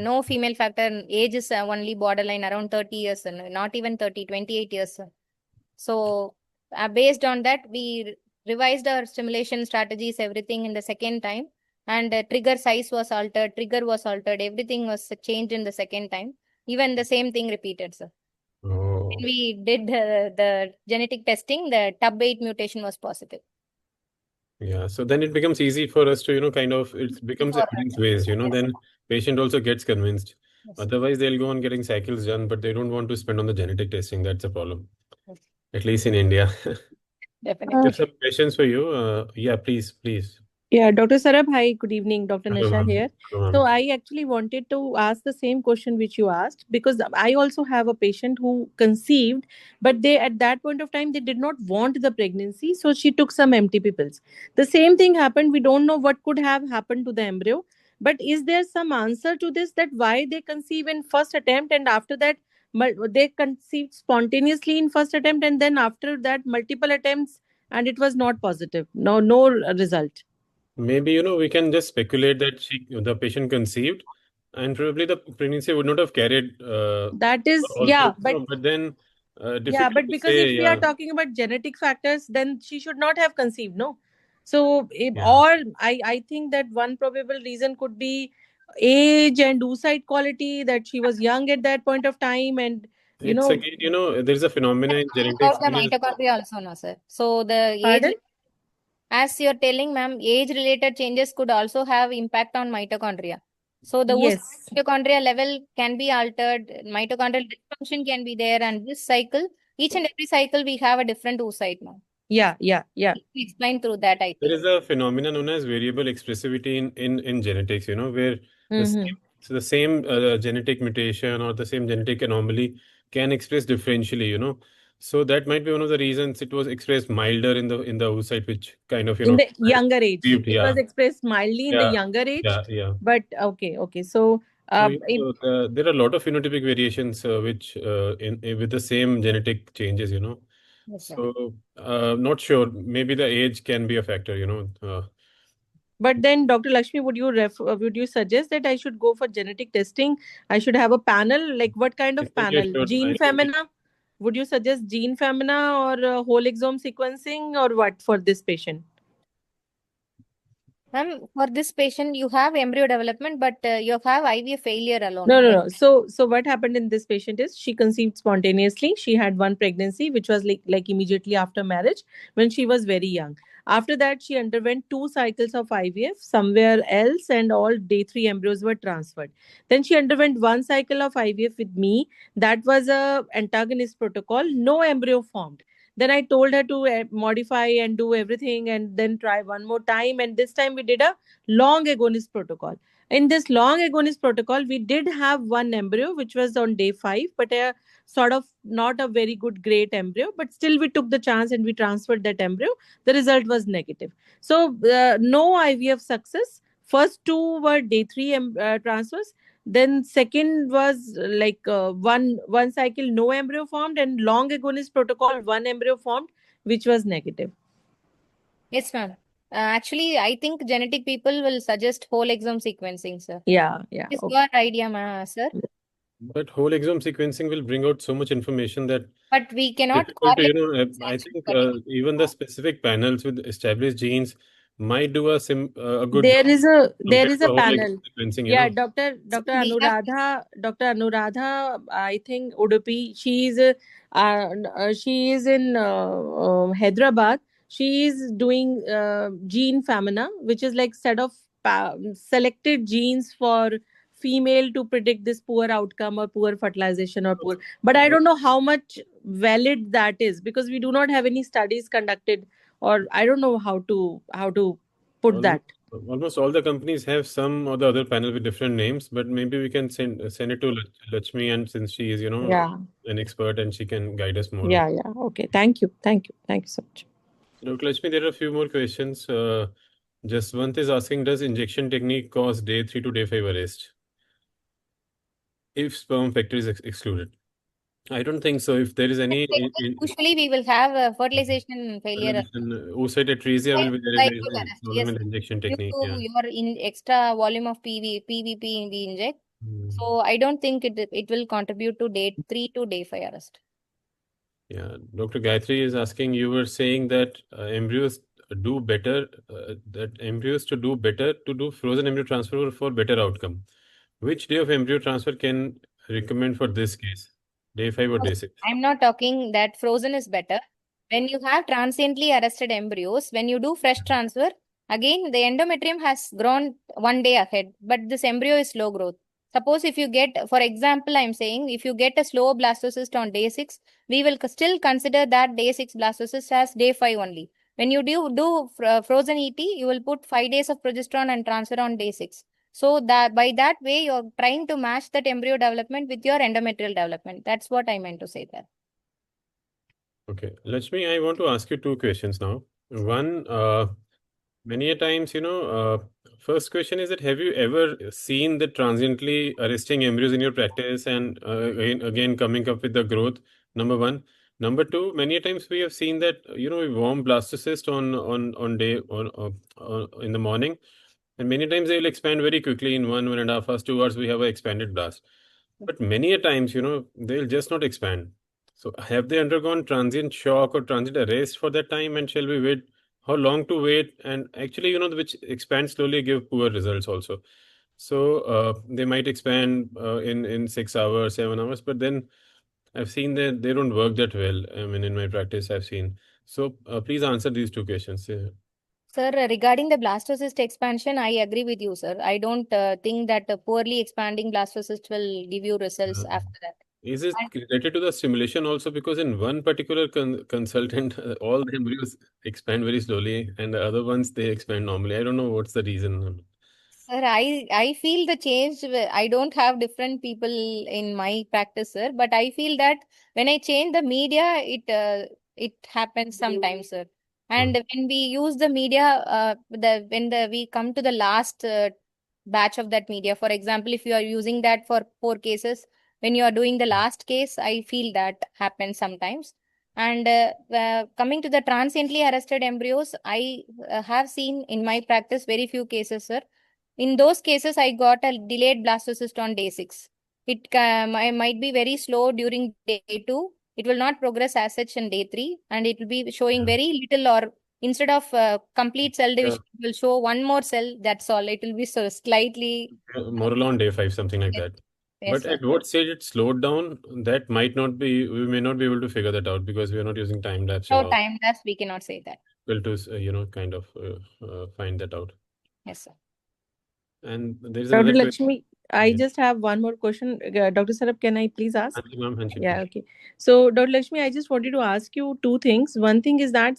No female factor. Age is only borderline around 30 years, sir. Not even 30, 28 years, sir. So based on that, we revised our stimulation strategies, everything in the second time. And trigger size was altered, trigger was altered, everything was changed in the second time. Even the same thing repeated, sir. oh. When we did the genetic testing, the TUB8 mutation was positive. Yeah, so then it becomes easy for us to, kind of, it becomes evidence-based, Yes. then patient also gets convinced. Yes. Otherwise, they'll go on getting cycles done, but they don't want to spend on the genetic testing. That's a problem, Yes. at least in India. Definitely. There's some questions for you. Yeah, please. Yeah, Dr. Sarab, hi, good evening. Dr. Hello, Nasha ma'am. here. Hello, So ma'am. I actually wanted to ask the same question which you asked because I also have a patient who conceived, but they at that point of time they did not want the pregnancy, so she took some MTP pills. The same thing happened. We don't know what could have happened to the embryo, but is there some answer to this that why they conceive in first attempt and after that they conceived spontaneously in first attempt and then after that multiple attempts and it was not positive, no result. Maybe, we can just speculate that the patient conceived and probably the pregnancy would not have carried That is, also, but then yeah, difficult but to because if say, we are yeah. talking about genetic factors, then she should not have conceived, no? So, Yeah. or I think that one probable reason could be age and oocyte quality, that she was young at that point of time, and It's again, there's a phenomenon in genetics. About the mitochondria also, no, sir. So the age, pardon? as you're telling, ma'am, age-related changes could also have impact on mitochondria. So the Yes. mitochondria level can be altered, mitochondrial dysfunction can be there, and this cycle, each and every cycle, we have a different oocyte now. Yeah. Explain through that, I There think. is a phenomenon known as variable expressivity in genetics, where Mm-hmm. the same genetic mutation or the same genetic anomaly can express differentially, So that might be one of the reasons it was expressed milder in the oocyte, which kind of, In the younger age, it was yeah, expressed mildly in the yeah, younger age, yeah. but okay. So, So, there are a lot of phenotypic variations which with the same genetic changes, Yes, sir. So not sure. Maybe the age can be a factor, but then, Dr. Lakshmi, would you suggest that I should go for genetic testing? I should have a panel. Like what kind I of think you panel? should. Gene Femina? Would you suggest gene Femina or whole exome sequencing or what for this patient? For this patient, you have embryo development, but you have IVF failure alone. No. So what happened in this patient is she conceived spontaneously. She had one pregnancy, which was like immediately after marriage when she was very young. After that, she underwent 2 cycles of IVF somewhere else, and all day 3 embryos were transferred. Then she underwent 1 cycle of IVF with me. That was a antagonist protocol. No embryo formed. Then I told her to modify and do everything, and then try one more time. And this time we did a long agonist protocol. In this long agonist protocol, we did have one embryo which was on day 5, but a sort of not a very good great embryo, but still we took the chance and we transferred that embryo. The result was negative. So no IVF success. First two were day 3 transfers. Then second was like one cycle no embryo formed, and long agonist protocol one embryo formed, which was negative. Yes, ma'am. Actually, I think genetic people will suggest whole exome sequencing, sir. Yeah. Is Okay. your idea, sir? But whole exome sequencing will bring out so much information that But we cannot difficult to, correlate I exactly think correct. even the specific panels with established genes might do a good There job is a compared to a whole panel. exome sequencing, Yeah, So Dr. we have Anuradha, I think Udupi. She is in Hyderabad. She is doing gene famina, which is like set of selected genes for female to predict this poor outcome or poor fertilization or poor. But I don't know how much valid that is, because we do not have any studies conducted, or I don't know how to put almost, that. almost all the companies have some or the other panel with different names, but maybe we can send it to Lakshmi, and since she is, Yeah. an expert and she can guide us more. Yeah. Okay. Thank you so much. Dr. Lakshmi, there are a few more questions. Just one is asking, does injection technique cause day 3 to day 5 arrest if sperm factor is excluded? I don't think so. If there is any usually we will have a fertilization failure. oocyte atresia will be there if Like there is to a arrest. problem Yes, in the injection due technique. to Yeah. your in extra volume of PVP we inject. So I don't think it will contribute to day 3 to day 5 arrest. Yeah. Dr. Gayatri is asking, you were saying that embryos do better, that embryos to do better to do frozen embryo transfer for better outcome. Which day of embryo transfer can recommend for this case? Day 5 or day 6? I'm not talking that frozen is better. When you have transiently arrested embryos, when you do fresh transfer, again the endometrium has grown one day ahead, but this embryo is slow growth. Suppose if you get, for example, I'm saying if you get a slow blastocyst on day 6, we will still consider that day 6 blastocyst as day 5 only. When you do frozen ET, you will put 5 days of progesterone and transfer on day 6. So that by that way, you're trying to match that embryo development with your endometrial development. That's what I meant to say there. Okay. Lakshmi, I want to ask you two questions now. One, many a times, first question is that have you ever seen the transiently arresting embryos in your practice and again coming up with the growth? Number one. Number two, many a times we have seen that, we warm blastocyst on day in the morning, and many times they will expand very quickly in 1.5 hours, 2 hours, we have an expanded blast. But many a times, they'll just not expand. So have they undergone transient shock or transient arrest for that time, and shall we wait? How long to wait? And actually, which expand slowly give poor results also. So they might expand in 6 hours, 7 hours, but then I've seen that they don't work that well. I mean, in my practice, I've seen. So please answer these two questions. Sir, regarding the blastocyst expansion, I agree with you, sir. I don't think that a poorly expanding blastocyst will give you results Uh, after that. Is it And, related to the stimulation also? Because in one particular consultant, all the embryos expand very slowly, and the other ones they expand normally. I don't know what's the reason. sir, I feel the change. I don't have different people in my practice, sir, but I feel that when I change the media, it happens sometimes, sir. And when we use the media, we come to the last batch of that media. For example, if you are using that for 4 cases, when you are doing the last case, I feel that happens sometimes. And coming to the transiently arrested embryos, I have seen in my practice very few cases, sir. In those cases, I got a delayed blastocyst on day 6. It might be very slow during day 2. It will not progress as such in day 3, and it will be showing very little, or instead of complete cell Yeah, division, it will show one more cell. That's all. It will be so slightly. more along day 5, something like Yes, that. yes, But sir. at what stage it slowed down, that might not be, we may not be able to figure that out because we are not using time lapse No or all. time lapse, we cannot say that. Well, to, kind of find that out. Yes, sir. And there is Dr. another question. Lakshmi, I Yeah. just have one more question. Dr. Sarab, can I please ask? Hanji, ma'am, Hanji, Yeah, please. okay. So, Dr. Lakshmi, I just wanted to ask you two things. One thing is that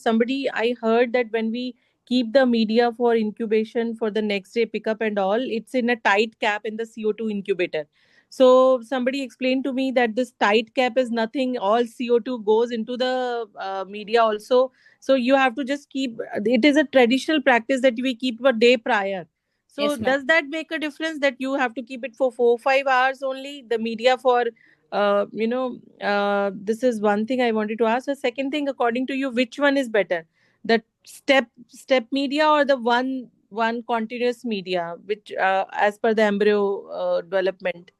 I heard that when we keep the media for incubation for the next day pickup and all, it's in a tight cap in the CO2 incubator. So somebody explained to me that this tight cap is nothing. All CO2 goes into the media also. So you have to just keep. It is a traditional practice that we keep a day prior. So Yes, ma'am. does that make a difference that you have to keep it for 4 5 hours only? The media for this is one thing I wanted to ask. The second thing, according to you, which one is better? The step media or the one continuous media, which as per the embryo development?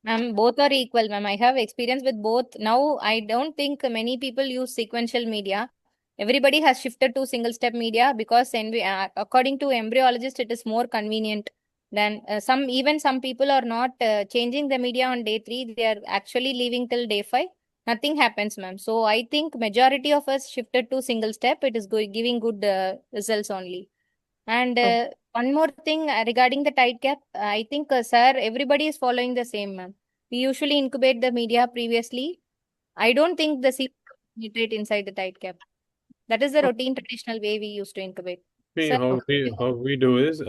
Ma'am, both are equal, ma'am. I have experience with both. Now, I don't think many people use sequential media. Everybody has shifted to single step media because, according to embryologist, it is more convenient than some people are not changing the media on day 3. They are actually leaving till day 5. Nothing happens, ma'am. So I think majority of us shifted to single step. It is giving good results only. And Oh, one more thing regarding the tight cap, I think, sir, everybody is following the same, ma'am. We usually incubate the media previously. I don't think the seed penetrate inside the tight cap. That is the oh, routine traditional way we used to incubate. See, Sir, how we okay. how we do is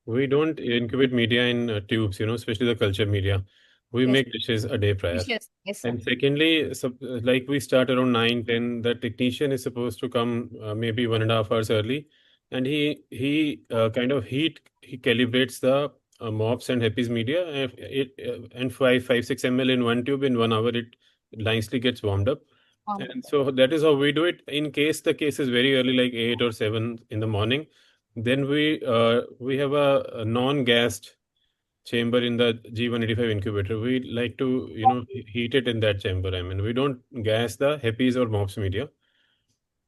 we don't incubate media in tubes, especially the culture media. We yes, make dishes a day prior. dishes. Yes, sir. And secondly, like we start around 9, 10, the technician is supposed to come maybe 1.5 hours early, and he kind of he calibrates the mops and Happy's media, and 5 6 ml in one tube in 1 hour it nicely gets warmed up. And so that is how we do it. In case the case is very early, like 8 or 7 in the morning, then we have a non-gassed chamber in the G185 incubator. We like to, heat it in that chamber. I mean, we don't gas the Happies or Mops media,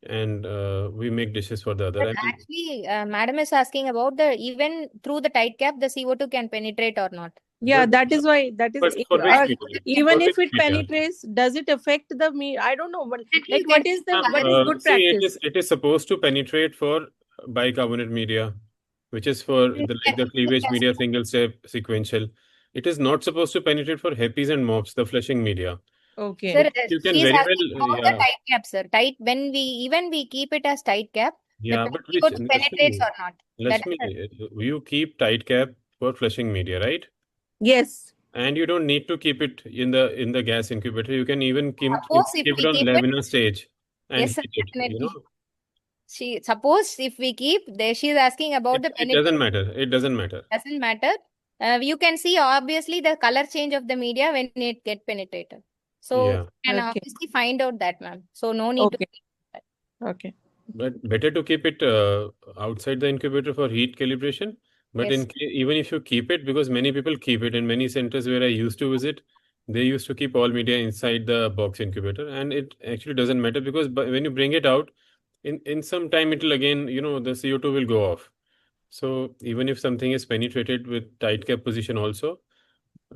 and we make dishes for the other. But I mean, actually, madam is asking about the even through the tight cap, the CO2 can penetrate or not. Yeah, but that is why that is but for which media? For even which if it media? penetrates, does it affect the me? I don't know. But like, Exactly, there is a what color. is good See, it practice? is it is supposed to penetrate for bicarbonate media, which is for the cleavage media, single step, sequential. It is not supposed to penetrate for Happies and Mops, the flushing media. Okay, Sir, You she can is very asking well, about the yeah. tight cap, sir. Tight when we keep it as tight cap, the Yeah, but which, CO2 penetrates or not. That is Lakshmi, the you keep tight cap for flushing media, right? yes, And you don't need to keep it in the gas incubator. You can even keep suppose if it we on keep it. laminar stage and Yes, sir, heat it. definitely. She suppose if we keep there, she is asking about It, the it penetration. doesn't matter. It doesn't matter. Doesn't matter. You can see obviously the color change of the media when it get penetrated. So Yeah, you can okay, obviously find out that, ma'am. So no need to okay, keep that. okay, but better to keep it outside the incubator for heat calibration. But Yes. even if you keep it, because many people keep it in many centers where I used to visit, they used to keep all media inside the box incubator, and it actually doesn't matter because when you bring it out, in some time it'll again, the CO2 will go off. So even if something is penetrated with tight cap position also,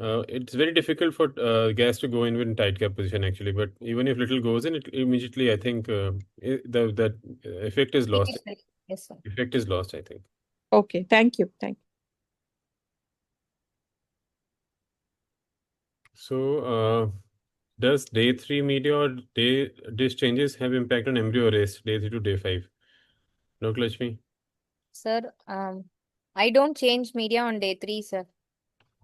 it's very difficult for gas to go in with tight cap position actually. But even if little goes in, it immediately, I think, the effect is lost. Yes, sir. Effect is lost, I think. okay. Thank you, thank you. So, does day 3 media or day dish changes have impact on embryo arrest, day 3 to day 5? Dr. Lakshmi? Sir, I don't change media on day 3, sir.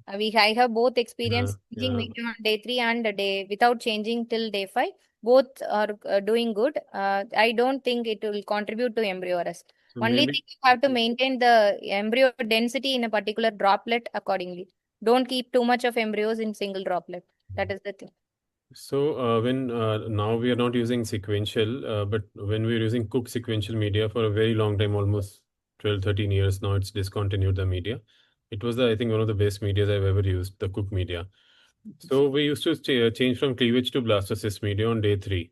I have both experience changing Yeah. media on day 3 and a day without changing till day 5. Both are doing good. I don't think it will contribute to embryo arrest. So Only maybe. thing you have to maintain the embryo density in a particular droplet accordingly. Don't keep too much of embryos in single droplet. That is the thing. So when now we are not using sequential, but when we are using cook sequential media for a very long time, almost 12, 13 years now, it's discontinued the media. It was, I think, one of the best medias I've ever used, the cook media. So we used to change from cleavage to blastocyst media on day 3.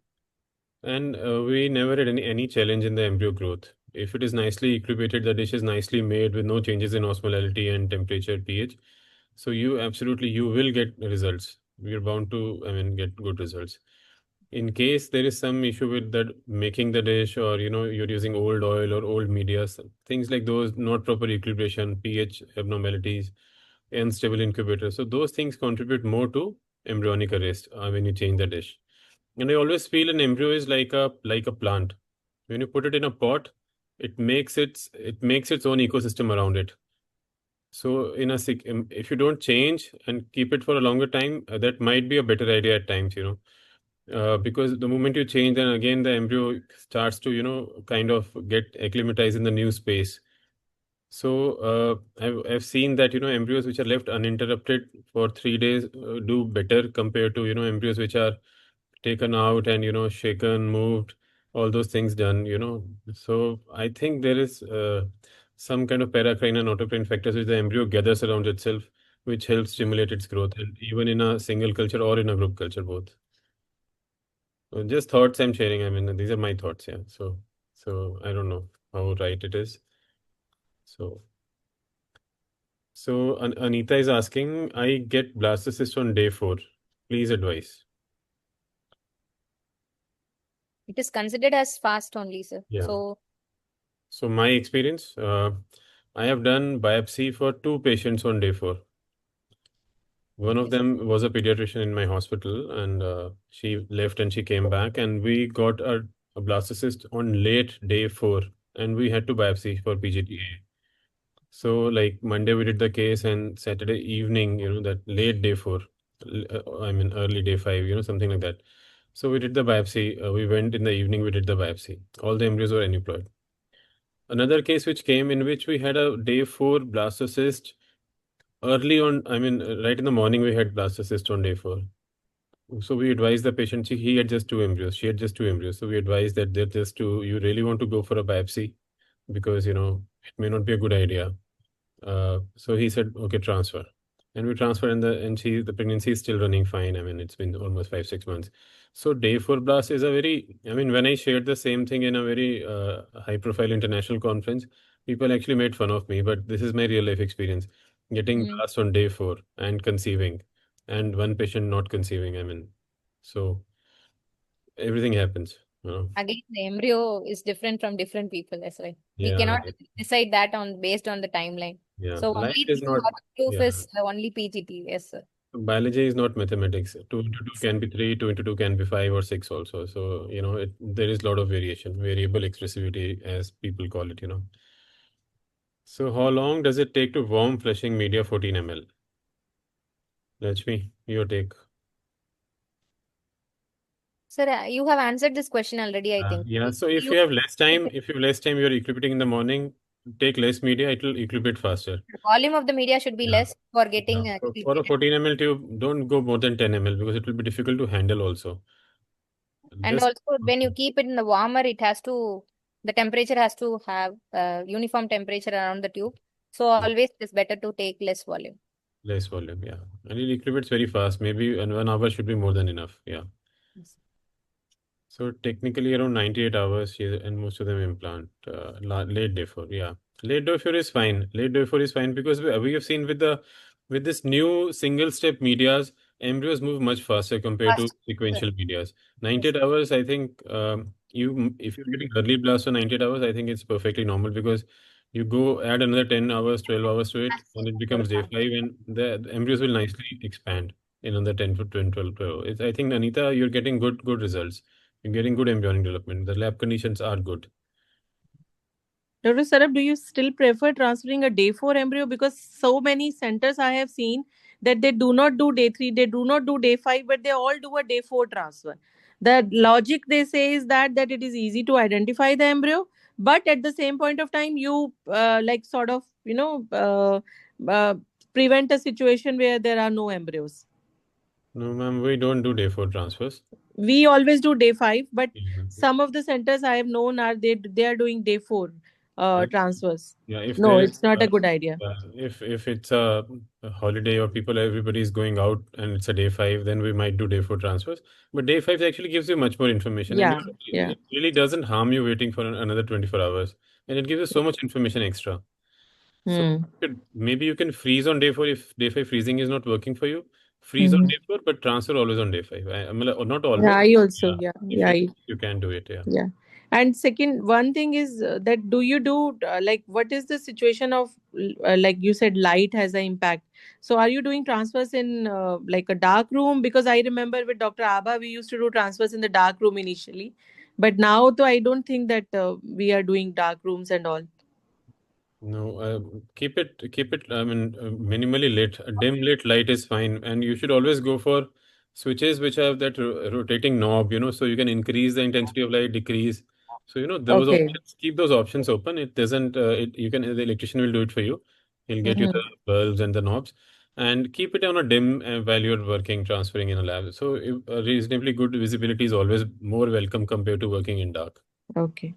And we never had any challenge in the embryo growth. If it is nicely incubated, the dish is nicely made with no changes in osmolality and temperature, pH. So you will get results. You're bound to, I mean, get good results. In case there is some issue with that making the dish, or you're using old oil or old media, things like those, not proper equilibration, pH abnormalities, unstable incubator. So those things contribute more to embryonic arrest when you change the dish. And I always feel an embryo is like a plant. When you put it in a pot, it makes its own ecosystem around it. So if you don't change and keep it for a longer time, that might be a better idea at times, because the moment you change, then again the embryo starts to, kind of get acclimatized in the new space. So I've seen that, embryos which are left uninterrupted for 3 days do better compared to, embryos which are taken out and, shaken, moved, all those things done, So I think there is some kind of paracrine and autocrine factors which the embryo gathers around itself, which helps stimulate its growth, and even in a single culture or in a group culture, both. Just thoughts I'm sharing. I mean, these are my thoughts, yeah. So I don't know how right it is. So Anita is asking, I get blastocyst on day 4. Please advise. It is considered as fast only, sir. Yeah. So my experience, I have done biopsy for 2 patients on day 4. One of yes. them was a pediatrician in my hospital, and she left and she came back, and we got a blastocyst on late day 4, and we had to biopsy for PGTA. So like Monday we did the case, and Saturday evening, that late day 4, I mean early day 5, something like that. So we did the biopsy. We went in the evening, we did the biopsy. All the embryos were aneuploid. Another case which came in which we had a day 4 blastocyst early on. I mean, right in the morning we had blastocyst on day 4. So we advised the patient, he had just 2 embryos. She had just 2 embryos. So we advised that they're just 2. You really want to go for a biopsy because, it may not be a good idea. So he said, okay, transfer. And we transferred, the pregnancy is still running fine. I mean, it's been almost 5-6 months. So day 4 blast is when I shared the same thing in a very high profile international conference, people actually made fun of me, but this is my real life experience. Getting blast on day 4 and conceiving, and one patient not conceiving. I mean, so everything happens. Again, the embryo is different from different people. That's right. We Yeah, cannot decide that based on the timeline. yeah. So Life only is thing not. proof Yeah. is only PGT. Yes, sir. Biology is not mathematics. 2 into 2 can be 3, 2 into 2 can be 5 or 6 also. So, there is a lot of variation, variable expressivity, as people call it. So, how long does it take to warm flushing media 14 ml? Lakshmi, your take. Sir, you have answered this question already, I think. Yeah, so if You you have less time, you're equipping in the morning, take less media, it will equipate faster. the volume of the media should be Yeah. less for getting Yeah. For a 14 ml tube, don't go more than 10 ml because it will be difficult to handle also. and Just also when you keep it in the warmer, the temperature has to have uniform temperature around the tube. So always it is better to take less volume. less volume, yeah. And it equilibrates very fast. Maybe in 1 hour should be more than enough. Yeah. Yes. So technically around 98 hours, and most of them implant. Late day 4, yeah. Late day 4 is fine. Late day 4 is fine because we have seen with this new single step medias, embryos move much faster compared to Fast. sequential medias. Yes. 98 hours, I think, if you're getting early blast on 98 hours, I think it's perfectly normal because you go add another 10 hours, 12 hours to it, and it becomes day 5, and the embryos will nicely expand in another 10 to 12. I think, Anita, you're getting good results. You're getting good embryonic development. The lab conditions are good. Dr. Sarab, do you still prefer transferring a day 4 embryo? Because so many centers I have seen that they do not do day 3, they do not do day 5, but they all do a day 4 transfer. The logic they say is that it is easy to identify the embryo, but at the same point of time, you uh, prevent a situation where there are no embryos. No, ma'am, we don't do day 4 transfers. We always do day 5, but Yeah. some of the centers I have known they are doing day 4 transfers. Yeah, if No, there is, it's not a good idea. if it's a holiday or everybody is going out and it's a day 5, then we might do day 4 transfers. But day 5 actually gives you much more information, and Yeah, yeah. it really doesn't harm you waiting for another 24 hours, and it gives you so much information extra. So Hmm. maybe you can freeze on day 4 if day 5 freezing is not working for you. Freeze on Hmm. day 4, but transfer always on day 5. I mean, not Yeah, always. I also, Yeah, yeah, if yeah, you can do it, yeah. yeah. And second, one thing is that do you do like what is the situation of like you said, light has an impact. So are you doing transfers in like a dark room? Because I remember with Dr. Abha, we used to do transfers in the dark room initially But now, though, I don't think that we are doing dark rooms and all. No, keep it. I mean, minimally lit. A dim lit light is fine, and you should always go for switches which have that rotating knob. So you can increase the intensity of light, decrease. So those Okay. options. Keep those options open. It doesn't. You can. The electrician will do it for you. He'll get you the Mhm. bulbs and the knobs, and keep it on a dim while you're working, transferring in a lab. So reasonably good visibility is always more welcome compared to working in dark. Okay.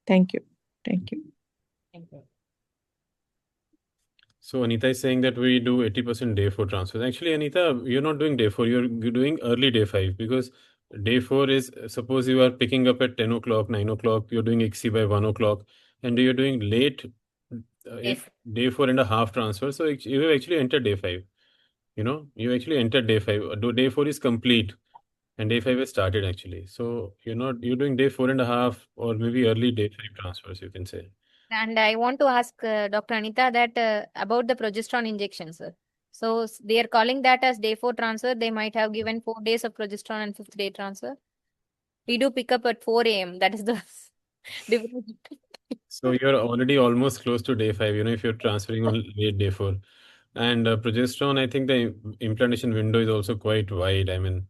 Thank you. Thank you. Thank you. So Anita is saying that we do 80% day 4 transfers. Actually, Anita, you're not doing day 4, you're doing early day 5, because day 4 is, suppose you are picking up at 10 o'clock, 9 o'clock, you're doing XC by 1 o'clock, and you're doing late Yes. day 4.5 transfer. So you have actually entered day 5. You actually entered day 5. Day 4 is complete and day 5 has started actually. So you're doing day 4.5 or maybe early day 5 transfers, you can say. And I want to ask Dr. Anita that about the progesterone injection, sir. So they are calling that as day 4 transfer. They might have given 4 days of progesterone and fifth day transfer. We do pick up at 4 a.m. That is the difference. So you're already almost close to day 5, if you're transferring on late day 4. And progesterone, I think the implantation window is also quite wide. I mean,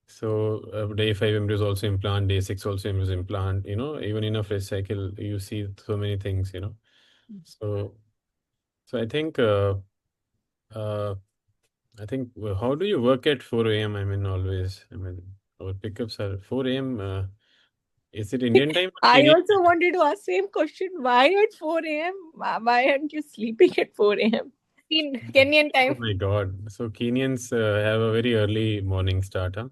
so day 5 embryos also implant, day 6 also embryos implant, even in a fresh cycle, you see so many things. So, so uh, how do you work at 4 a.m.? I mean, always, our pickups are 4 a.m. Is it Indian time or I Kenyan? also wanted to ask same question. Why at 4 a.m.? Why aren't you sleeping at 4 a.m.? In Kenyan Oh time. my God. So Kenyans have a very early morning start, huh?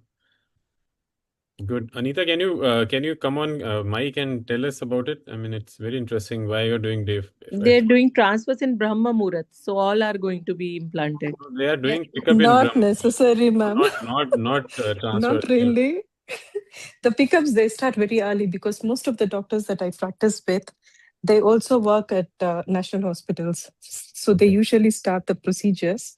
Good. Anita, can you come on mic and tell us about it? I mean, it's very interesting why you're doing day at They're doing transfers in Brahma Muhurat, so all are going to be implanted. they are Yes. doing pickup in Not Brahm, necessary, ma'am. not transfer. Not really. The pickups, they start very early because most of the doctors that I practice with, they also work at national hospitals. So they Okay. usually start the procedures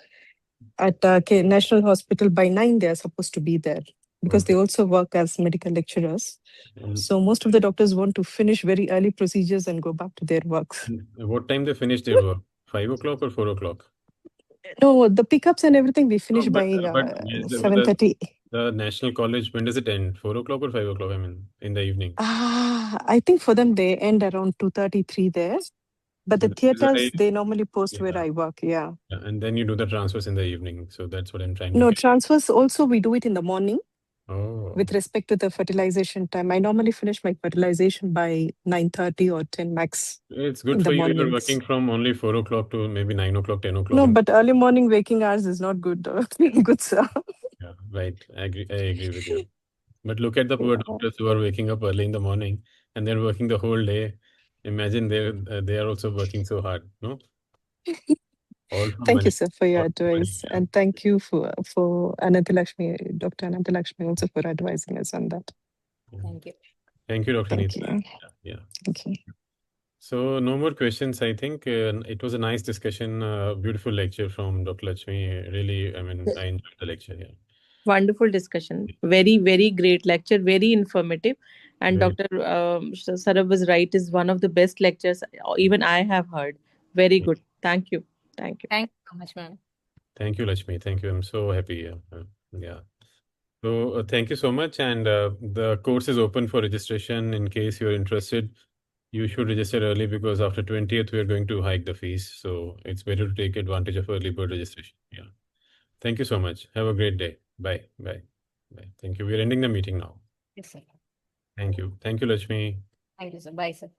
at National Hospital by 9. They are supposed to be there because they Okay. also work as medical lecturers. And So most of the doctors want to finish very early procedures and go back to their works. what time they finish their work? 5 o'clock or 4 o'clock? No, the pickups and everything we No, finish by but 7:30. the national college, when does it end? 4 o'clock or 5 o'clock? I mean, in the evening. I think for them they end around 2:33 there. But So the that is the theaters, time. they normally post where Yeah. I work. Yeah. Yeah, and then you do the transfers in the evening. So that's what I'm trying to No, get. transfers also we do it in the morning Oh, with respect to the fertilization time. I normally finish my fertilization by 9:30 or 10 max it's good in the for you. You're working mornings. from only 4 o'clock to maybe 9 o'clock, 10 o'clock. No, but early morning waking hours is not good. Good, sir. Yeah, right. I agree with you. But look at the poor Yeah. doctors who are waking up early in the morning and they're working the whole day. Imagine they are also working so hard, no? All for Thank you, money. sir, for your All for money. advice. Yeah. And thank you for Anantalakshmi, Dr. Anantalakshmi, also for advising us on that. Yeah. Thank you. Thank you, Dr. Thank Neeta. you. Yeah. Thank you. So no more questions. I think it was a nice discussion, beautiful lecture from Dr. Lakshmi. Really, I mean, I enjoyed the lecture. Yeah. Wonderful discussion. Very, very great lecture. Very informative. And Very, Dr. Sarab was right, is one of the best lectures even I have heard. Very good. Thank you. Thank you. Thank you so much, ma'am. thank you, Lakshmi. Thank you. I'm so happy. Yeah. So thank you so much. And the course is open for registration. In case you're interested, you should register early because after 20th, we are going to hike the fees. So it's better to take advantage of early bird registration. Yeah. Thank you so much. Have a great day. Bye. Bye. Bye. Thank you. We're ending the meeting now. Yes, sir. Thank you. Thank you, Lakshmi. Thank you, sir. Bye, sir.